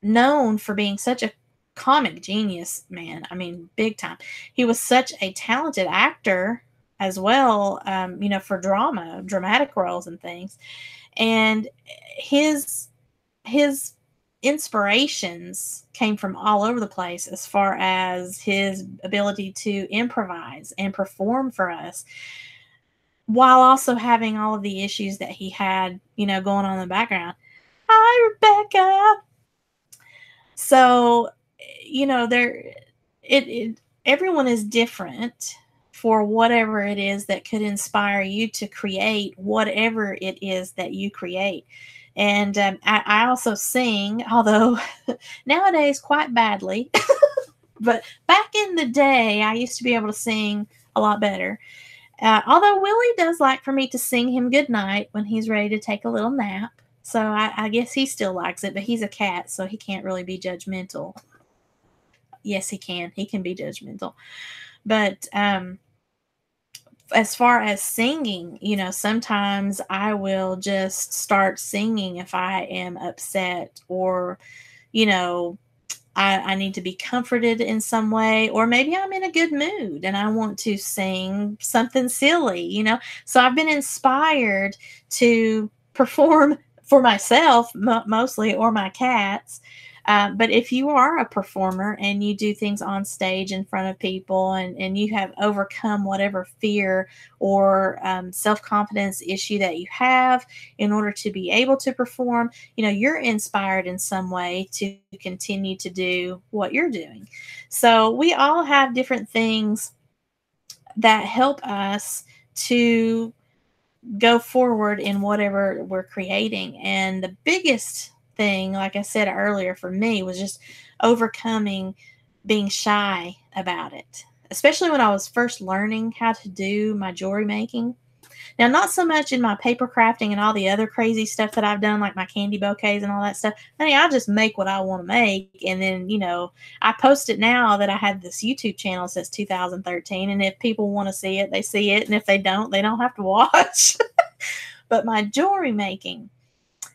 known for being such a comic genius, man. I mean, big time. He was such a talented actor as well, for dramatic roles and things. And his inspirations came from all over the place, as far as his ability to improvise and perform for us, while also having all of the issues that he had, going on in the background. Hi, Rebecca. So, there everyone is different for whatever it is that could inspire you to create whatever it is that you create. And I also sing, although nowadays quite badly. But back in the day, I used to be able to sing a lot better. Although Willie does like for me to sing him good night when he's ready to take a little nap. So I guess he still likes it, but he's a cat, so he can't really be judgmental. Yes, he can. He can be judgmental. But as far as singing, sometimes I will just start singing if I am upset, or, I need to be comforted in some way, or maybe I'm in a good mood and I want to sing something silly. So I've been inspired to perform for myself mostly, or my cats. But if you are a performer and you do things on stage in front of people, and you have overcome whatever fear or self-confidence issue that you have in order to be able to perform, you're inspired in some way to continue to do what you're doing. So we all have different things that help us to go forward in whatever we're creating. And the biggest thing, like I said earlier, for me was just overcoming being shy about it, especially when I was first learning how to do my jewelry making. Now, not so much in my paper crafting and all the other crazy stuff that I've done, like my candy bouquets and all that stuff. Honey, I just make what I want to make. And then, I post it now that I had this YouTube channel since 2013. And if people want to see it, they see it. And if they don't have to watch. But my jewelry making,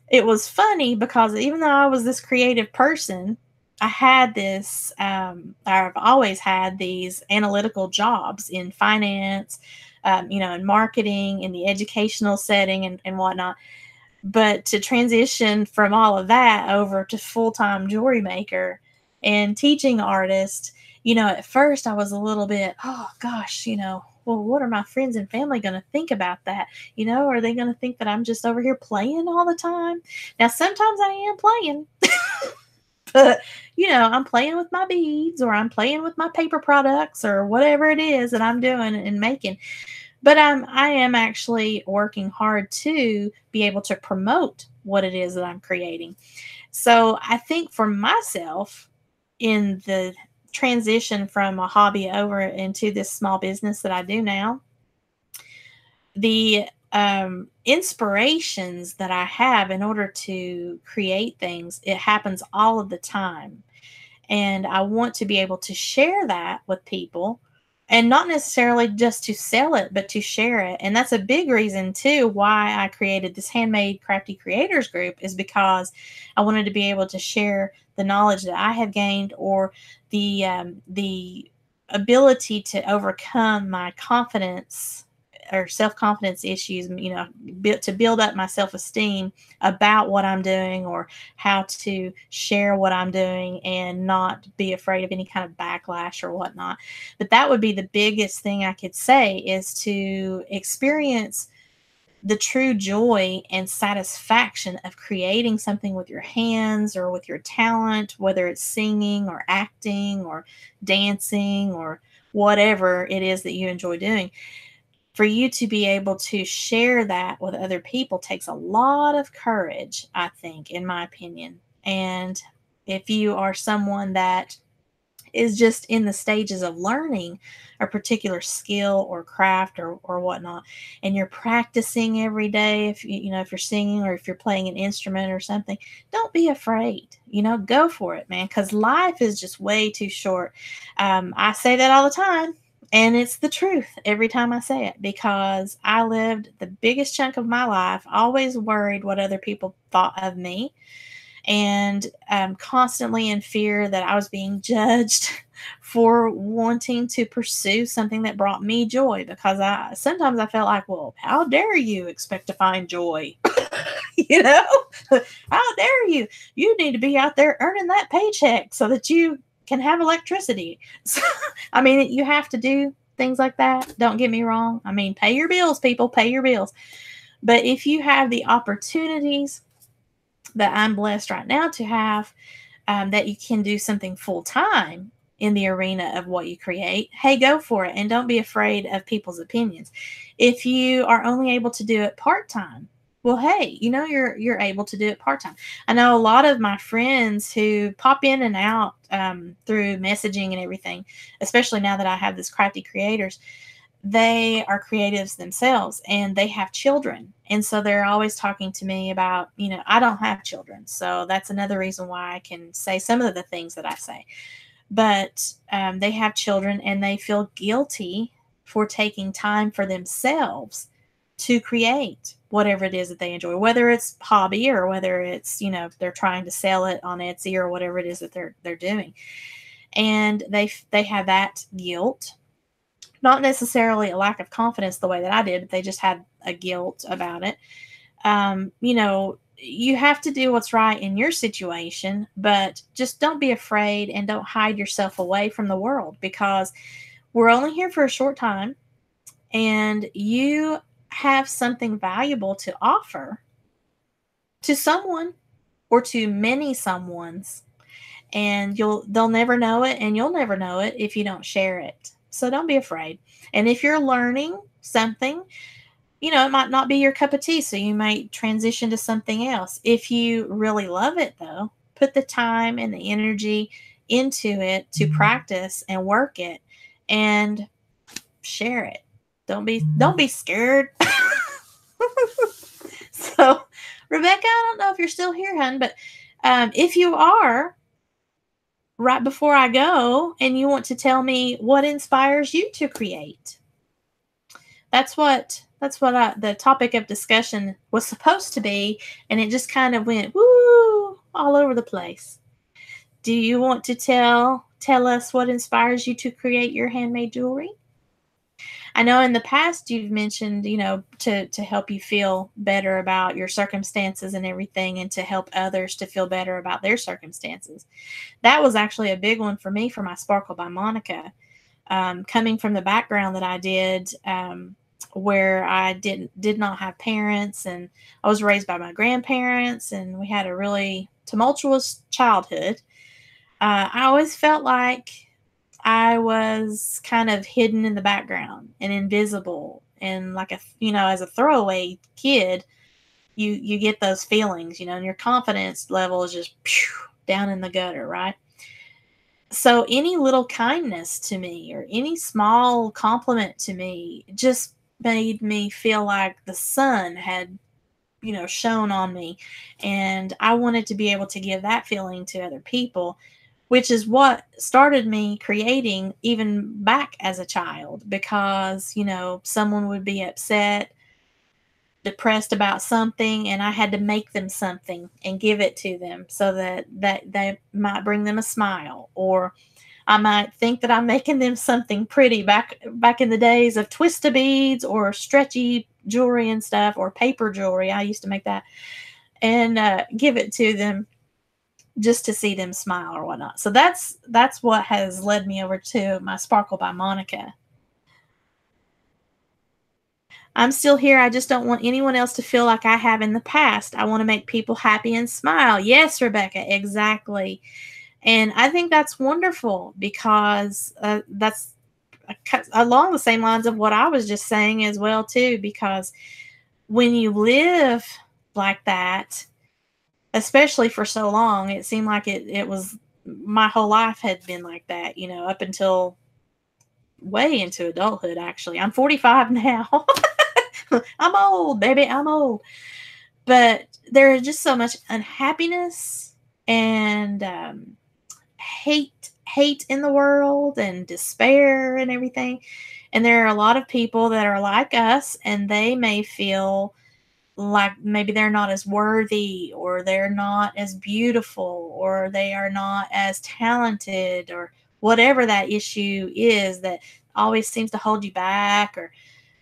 it was funny because even though I was this creative person, I had this, I've always had these analytical jobs in finance, in marketing, in the educational setting, and whatnot. But to transition from all of that over to full-time jewelry maker and teaching artist, at first I was a little bit, oh gosh, well, what are my friends and family going to think about that? Are they going to think that I'm just over here playing all the time? Now, sometimes I am playing, but, I'm playing with my beads, or I'm playing with my paper products, or whatever it is that I'm doing and making. But I am actually working hard to be able to promote what it is that I'm creating. So I think for myself, in the transition from a hobby over into this small business that I do now, the inspirations that I have in order to create things, it happens all of the time. And I want to be able to share that with people, and not necessarily just to sell it, but to share it. And that's a big reason too why I created this Handmade Crafty Creators group, is because I wanted to be able to share the knowledge that I have gained, or the ability to overcome my confidence or self-confidence issues, to build up my self-esteem about what I'm doing, or how to share what I'm doing and not be afraid of any kind of backlash or whatnot. But that would be the biggest thing I could say, is to experience the true joy and satisfaction of creating something with your hands or with your talent, whether it's singing or acting or dancing or whatever it is that you enjoy doing. For you to be able to share that with other people takes a lot of courage, I think, in my opinion. And if you are someone that is just in the stages of learning a particular skill or craft or whatnot, and you're practicing every day, if you're singing or if you're playing an instrument or something, don't be afraid. Go for it, man, because life is just way too short. I say that all the time, and it's the truth every time I say it, because I lived the biggest chunk of my life always worried what other people thought of me, and constantly in fear that I was being judged for wanting to pursue something that brought me joy. Because sometimes I felt like, well, how dare you expect to find joy? How dare you? You need to be out there earning that paycheck so that you can have electricity. So, I mean, you have to do things like that. Don't get me wrong. I mean, pay your bills, people, pay your bills. But if you have the opportunities that I'm blessed right now to have, that you can do something full time in the arena of what you create, hey, go for it. And don't be afraid of people's opinions. If you are only able to do it part time, well, hey, you're able to do it part time. I know a lot of my friends who pop in and out through messaging and everything, especially now that I have this Crafty Creators. They are creatives themselves, and they have children. And so they're always talking to me about, I don't have children. So that's another reason why I can say some of the things that I say. But they have children, and they feel guilty for taking time for themselves to create whatever it is that they enjoy, whether it's hobby or whether it's, they're trying to sell it on Etsy or whatever it is that they're doing. And they have that guilt. Not necessarily a lack of confidence the way that I did, but they just had a guilt about it. You have to do what's right in your situation, but just don't be afraid and don't hide yourself away from the world, because we're only here for a short time, and you have something valuable to offer to someone or to many someones, and they'll never know it, and you'll never know it if you don't share it. So don't be afraid. And if you're learning something, it might not be your cup of tea, so you might transition to something else. If you really love it, though, put the time and the energy into it to practice and work it and share it. Don't be scared. So, Rebecca, I don't know if you're still here, hon, but if you are, right before I go, and you want to tell me what inspires you to create. That's what the topic of discussion was supposed to be, and it just kind of went woo all over the place. Do you want to tell us what inspires you to create your handmade jewelry? I know in the past you've mentioned, to help you feel better about your circumstances and everything, and to help others to feel better about their circumstances. That was actually a big one for me for my Sparkle by Monica. Coming from the background that I did, where I did not have parents, and I was raised by my grandparents, and we had a really tumultuous childhood. I always felt like I was kind of hidden in the background and invisible, and like as a throwaway kid, you get those feelings, and your confidence level is just down in the gutter, right? So any little kindness to me or any small compliment to me just made me feel like the sun had, shone on me, and I wanted to be able to give that feeling to other people, which is what started me creating even back as a child, because, someone would be upset, depressed about something, and I had to make them something and give it to them so that they might bring them a smile. Or I might think that I'm making them something pretty back in the days of twista beads or stretchy jewelry and stuff, or paper jewelry. I used to make that and give it to them just to see them smile or whatnot. So that's what has led me over to my Sparkle by Monica. I'm still here. I just don't want anyone else to feel like I have in the past. I want to make people happy and smile. Yes, Rebecca, exactly. And I think that's wonderful, because that's along the same lines of what I was just saying as well, too, because when you live like that, especially for so long, it seemed like it was my whole life had been like that, up until way into adulthood, actually. I'm 45 now. I'm old, baby. I'm old. But there is just so much unhappiness and hate in the world, and despair and everything. And there are a lot of people that are like us, and they may feel like maybe they're not as worthy, or they're not as beautiful, or they are not as talented, or whatever that issue is that always seems to hold you back. Or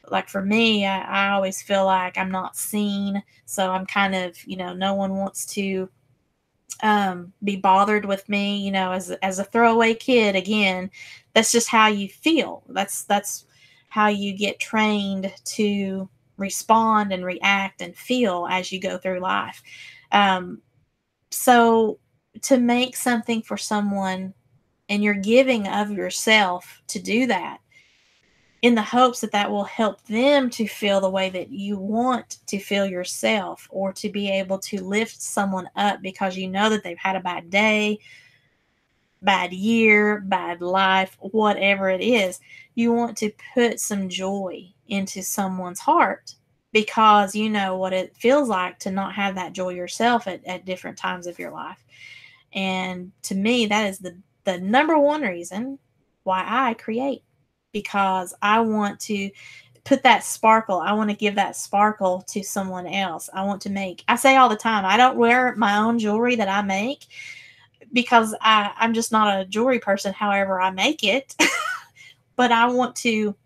like for me, I always feel like I'm not seen. So I'm kind of, no one wants to be bothered with me, as a throwaway kid. Again, that's just how you feel. That's how you get trained to respond and react and feel as you go through life. So to make something for someone, and you're giving of yourself to do that, in the hopes that that will help them to feel the way that you want to feel yourself, or to be able to lift someone up because you know that they've had a bad day, bad year, bad life, whatever it is. You want to put some joy into someone's heart, because you know what it feels like to not have that joy yourself at different times of your life. And to me, that is the number one reason why I create, because I want to put that sparkle. I want to give that sparkle to someone else. I say all the time, I don't wear my own jewelry that I make, because I'm just not a jewelry person, however I make it. But I want to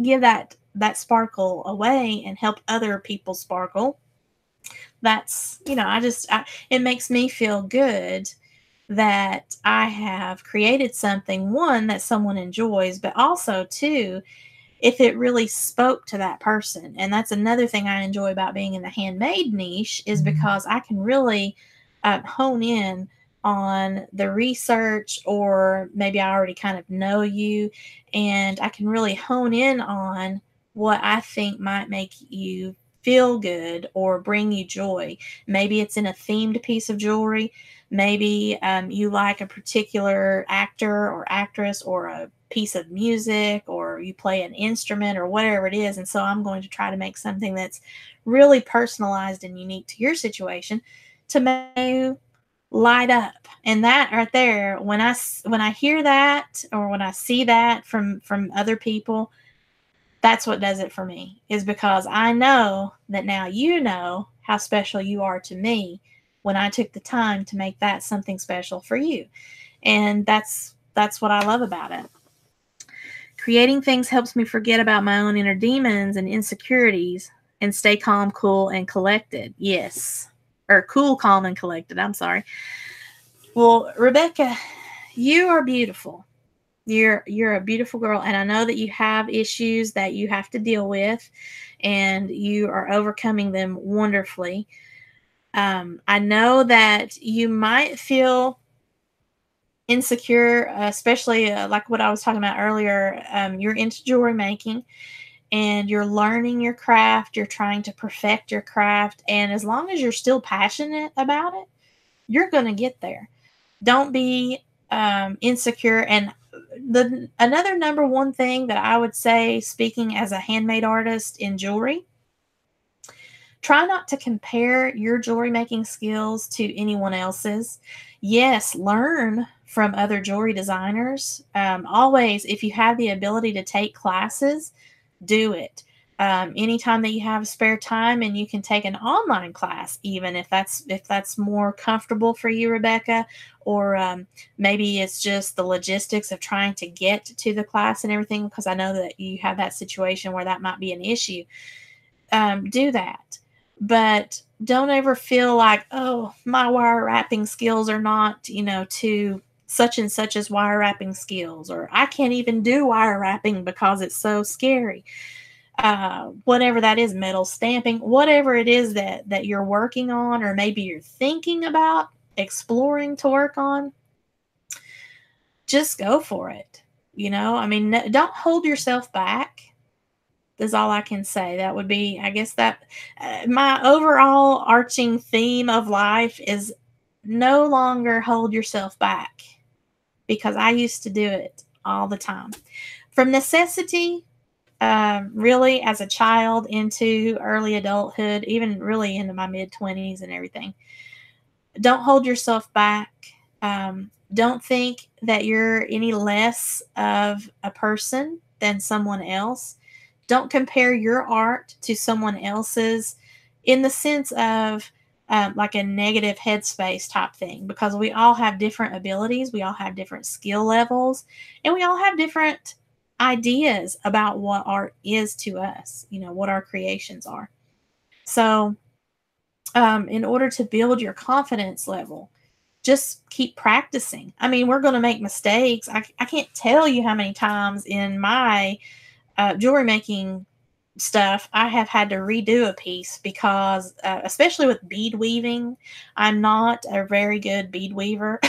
give that sparkle away and help other people sparkle. That's, it makes me feel good that I have created something, one, that someone enjoys, but also, two, if it really spoke to that person. And that's another thing I enjoy about being in the handmade niche, is because I can really hone in on the research, or maybe I already kind of know you, and I can really hone in on what I think might make you feel good or bring you joy. Maybe it's in a themed piece of jewelry. Maybe you like a particular actor or actress, or a piece of music, or you play an instrument, or whatever it is. And so I'm going to try to make something that's really personalized and unique to your situation, to make you light up. And that right there, when I hear that, or when I see that from other people, that's what does it for me, is because I know that now you know how special you are to me when I took the time to make that something special for you. And that's what I love about it. Creating things helps me forget about my own inner demons and insecurities, and stay calm, cool, and collected. Yes. Or cool, calm, and collected. I'm sorry. Well, Rebecca, you are beautiful. You're a beautiful girl, and I know that you have issues that you have to deal with, and you are overcoming them wonderfully. I know that you might feel insecure, especially like what I was talking about earlier. You're into jewelry making, and you're learning your craft. You're trying to perfect your craft, and as long as you're still passionate about it, you're going to get there. Don't be insecure. And another number one thing that I would say, speaking as a handmade artist in jewelry, Try not to compare your jewelry making skills to anyone else's. Yes, learn from other jewelry designers. Always, if you have the ability to take classes, do it. Anytime that you have spare time and you can take an online class, even if that's more comfortable for you, Rebecca, or maybe it's just the logistics of trying to get to the class and everything, because I know that you have that situation where that might be an issue. Do that. But don't ever feel like, oh, my wire wrapping skills are not, to such and such as wire wrapping skills, or I can't even do wire wrapping because it's so scary. Whatever that is, metal stamping, whatever it is that you're working on, or maybe you're thinking about exploring to work on, just go for it. Don't hold yourself back. Is all I can say. That would be, I guess, that my overall arching theme of life is no longer hold yourself back, because I used to do it all the time. From necessity, really as a child into early adulthood, even really into my mid-20s and everything. Don't hold yourself back. Don't think that you're any less of a person than someone else. Don't compare your art to someone else's in the sense of like a negative headspace type thing, because we all have different abilities, we all have different skill levels, and we all have different ideas about what art is to us, what our creations are. So in order to build your confidence level, just keep practicing. I mean, we're going to make mistakes. I can't tell you how many times in my jewelry making stuff I have had to redo a piece because especially with bead weaving, I'm not a very good bead weaver.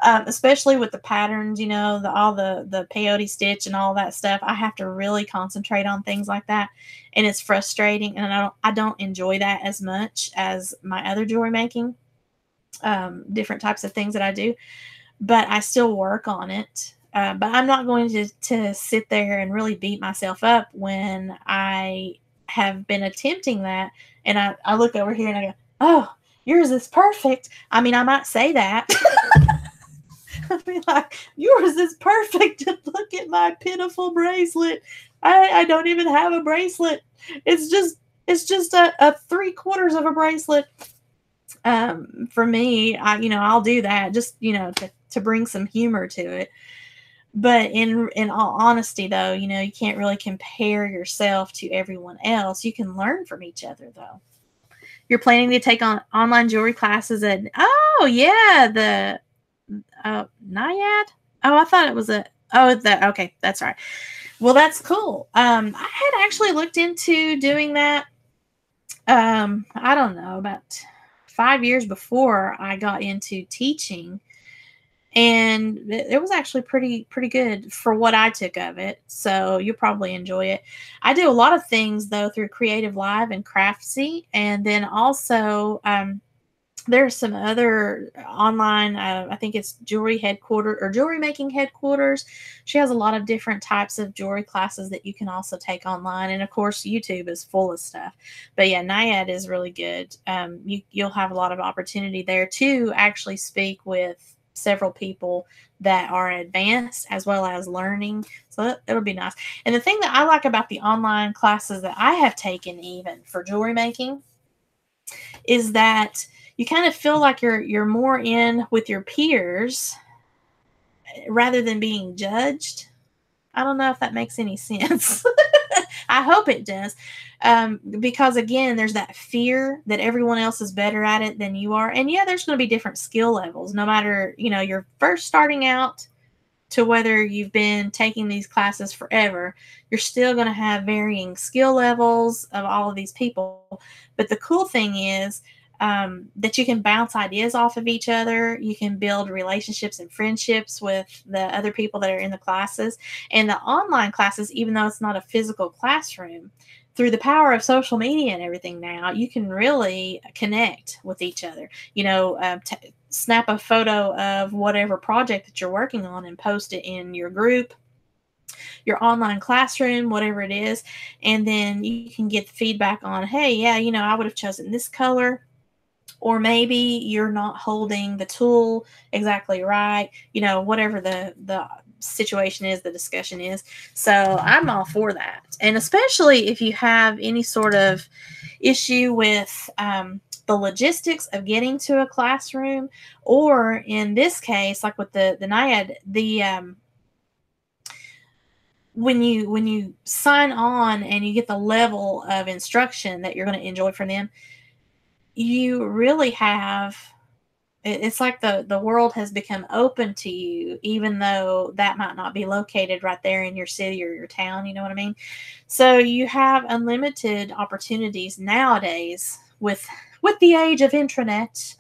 Especially with the patterns, all the peyote stitch and all that stuff. I have to really concentrate on things like that, and it's frustrating, and I don't enjoy that as much as my other jewelry making, different types of things that I do, but I still work on it. But I'm not going to sit there and really beat myself up when I have been attempting that. And I look over here and I go, oh, yours is perfect. I mean, I might say that. I'll be like, yours is perfect. Look at my pitiful bracelet. I don't even have a bracelet. It's just a 3/4 of a bracelet. For me, I'll do that just, to bring some humor to it. But in all honesty, though, you can't really compare yourself to everyone else. You can learn from each other, though. You're planning to take on online jewelry classes at, oh, yeah, the Naiad? Oh, I thought it was okay, that's right. Well, that's cool. I had actually looked into doing that, I don't know, about 5 years before I got into teaching. And it was actually pretty good for what I took of it. So you'll probably enjoy it. I do a lot of things though through Creative Live and Craftsy, and then also there's some other online. I think it's Jewelry Headquarters or Jewelry Making Headquarters. She has a lot of different types of jewelry classes that you can also take online, and of course YouTube is full of stuff. But yeah, Naiad is really good. You'll have a lot of opportunity there to actually speak with several people that are advanced as well as learning. So it'll be nice. And the thing that I like about the online classes that I have taken, even for jewelry making, is that you kind of feel like you're more in with your peers rather than being judged. I don't know if that makes any sense. I hope it does. Because again, there's that fear that everyone else is better at it than you are. And yeah, there's going to be different skill levels, no matter, you're first starting out to whether you've been taking these classes forever, you're still going to have varying skill levels of all of these people. But the cool thing is that you can bounce ideas off of each other. You can build relationships and friendships with the other people that are in the classes. And the online classes, even though it's not a physical classroom, through the power of social media and everything now, you can really connect with each other. Snap a photo of whatever project that you're working on and post it in your group your online classroom, whatever it is. And then you can get the feedback on, hey, yeah, I would have chosen this color, or maybe you're not holding the tool exactly right, whatever the situation is, the discussion is. So I'm all for that. And especially if you have any sort of issue with the logistics of getting to a classroom, or in this case, like with the NIAD, when you sign on and you get the level of instruction that you're going to enjoy from them, you really have, it's like the world has become open to you, even though that might not be located right there in your city or your town. You know what I mean? So you have unlimited opportunities nowadays with the age of intranet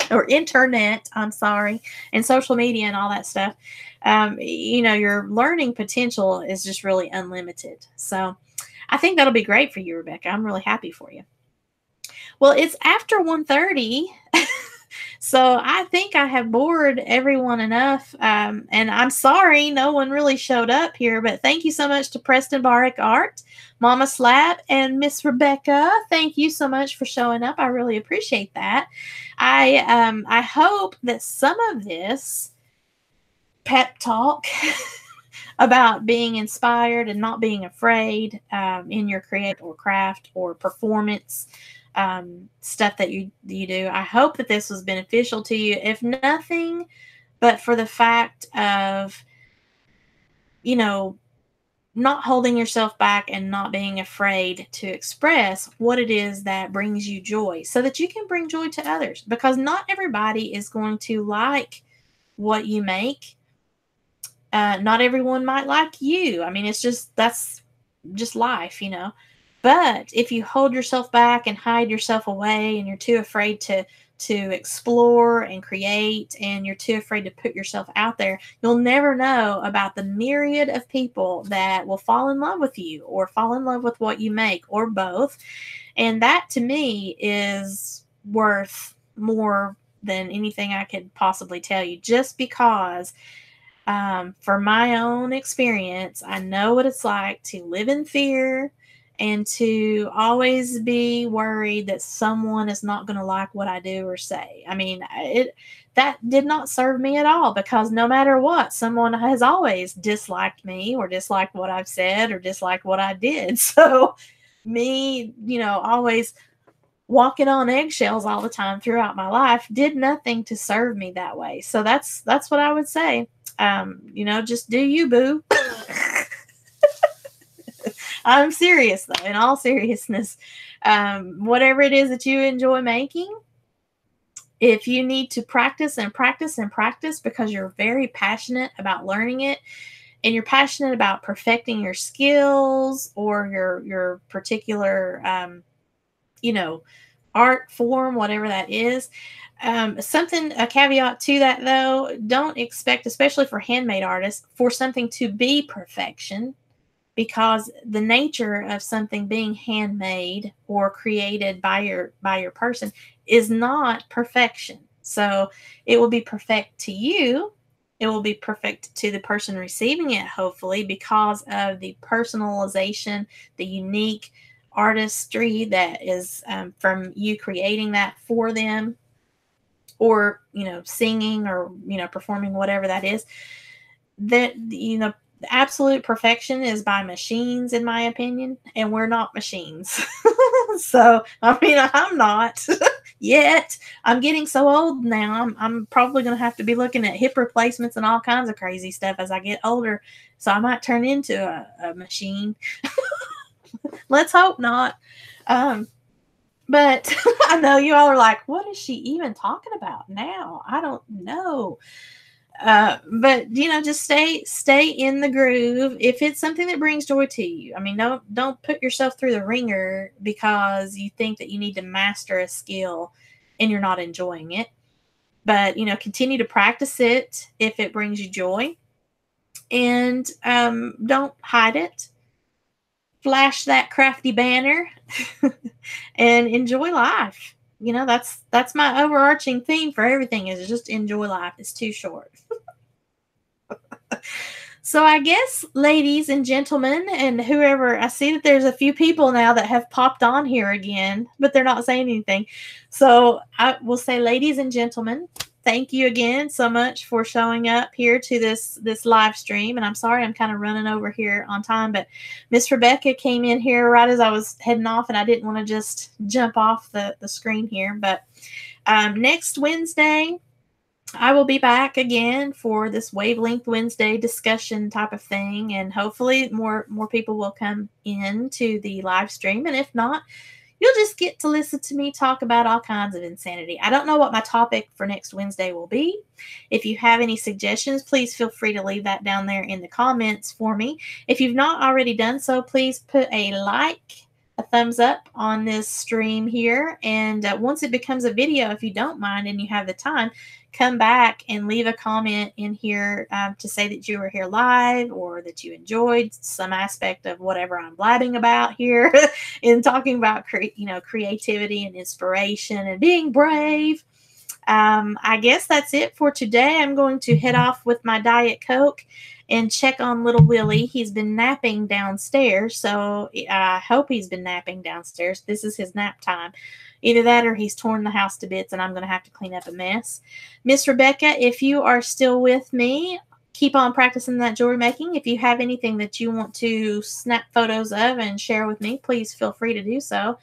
or internet, I'm sorry, and social media and all that stuff. Your learning potential is just really unlimited. So I think that'll be great for you, Rebecca. I'm really happy for you. Well, it's after 1:30. So I think I have bored everyone enough. And I'm sorry no one really showed up here, but thank you so much to Preston Barrick Art, Mama Slap, and Miss Rebecca. Thank you so much for showing up. I really appreciate that. I hope that some of this pep talk about being inspired and not being afraid in your creative or craft or performance stuff that you do. I hope that this was beneficial to you, if nothing but for the fact of, not holding yourself back and not being afraid to express what it is that brings you joy, so that you can bring joy to others, because not everybody is going to like what you make. Not everyone might like you. I mean, that's just life, But if you hold yourself back and hide yourself away, and you're too afraid to explore and create, and you're too afraid to put yourself out there, you'll never know about the myriad of people that will fall in love with you, or fall in love with what you make, or both. And that, to me, is worth more than anything I could possibly tell you, just because for my own experience, I know what it's like to live in fear and to always be worried that someone is not going to like what I do or say. I mean, that did not serve me at all, because no matter what, someone has always disliked me, or disliked what I've said, or disliked what I did. So me, always walking on eggshells all the time throughout my life did nothing to serve me that way. So that's what I would say. Just do you, boo. I'm serious, though, in all seriousness. Whatever it is that you enjoy making, if you need to practice and practice and practice because you're very passionate about learning it, and you're passionate about perfecting your skills or your particular, art form, whatever that is. A caveat to that, though, don't expect, especially for handmade artists, for something to be perfection, because the nature of something being handmade or created by your person is not perfection. So it will be perfect to you. It will be perfect to the person receiving it, hopefully, because of the personalization, the unique artistry that is from you creating that for them, or singing, or performing, whatever that is. That absolute perfection is by machines, in my opinion, and we're not machines. So I mean, I'm not yet. I'm getting so old now. I'm probably going to have to be looking at hip replacements and all kinds of crazy stuff as I get older. So I might turn into a machine. Let's hope not. But I know you all are like, what is she even talking about now? I don't know. But just stay in the groove. If it's something that brings joy to you, I mean, don't put yourself through the ringer because you think that you need to master a skill and you're not enjoying it. But continue to practice it if it brings you joy, and don't hide it. Flash that crafty banner and enjoy life. That's my overarching theme for everything, is just enjoy life. It's too short. So I guess, ladies and gentlemen, and whoever, I see that there's a few people now that have popped on here again, but they're not saying anything. So I will say, ladies and gentlemen, thank you again so much for showing up here to this live stream. And I'm sorry I'm kind of running over here on time, but Miss Rebecca came in here right as I was heading off, and I didn't want to just jump off the screen here. But next Wednesday, I will be back again for this Wavelength Wednesday discussion type of thing, and hopefully more people will come in to the live stream. And if not, you'll just get to listen to me talk about all kinds of insanity. I don't know what my topic for next Wednesday will be. If you have any suggestions, please feel free to leave that down there in the comments for me. If you've not already done so, please put a like, a thumbs up on this stream here. And once it becomes a video, if you don't mind and you have the time, come back and leave a comment in here to say that you were here live or that you enjoyed some aspect of whatever I'm blabbing about here in talking about creativity and inspiration and being brave. I guess that's it for today. I'm going to head off with my Diet Coke and check on little Willie. He's been napping downstairs, so I hope he's been napping downstairs. This is his nap time. Either that or he's torn the house to bits and I'm going to have to clean up a mess. Miss Rebecca, if you are still with me, keep on practicing that jewelry making. If you have anything that you want to snap photos of and share with me, please feel free to do so.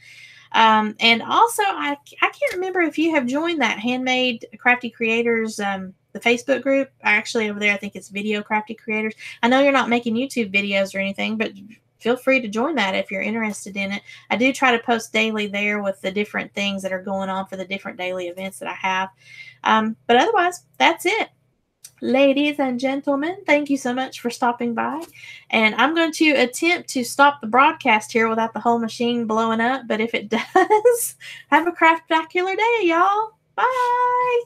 And also, I can't remember if you have joined that Handmade Crafty Creators, the Facebook group. Actually, over there, I think it's Video Crafty Creators. I know you're not making YouTube videos or anything, but feel free to join that if you're interested in it. I do try to post daily there with the different things that are going on for the different daily events that I have. But otherwise, that's it. Ladies and gentlemen, thank you so much for stopping by. And I'm going to attempt to stop the broadcast here without the whole machine blowing up. But if it does, have a craftacular day, y'all. Bye.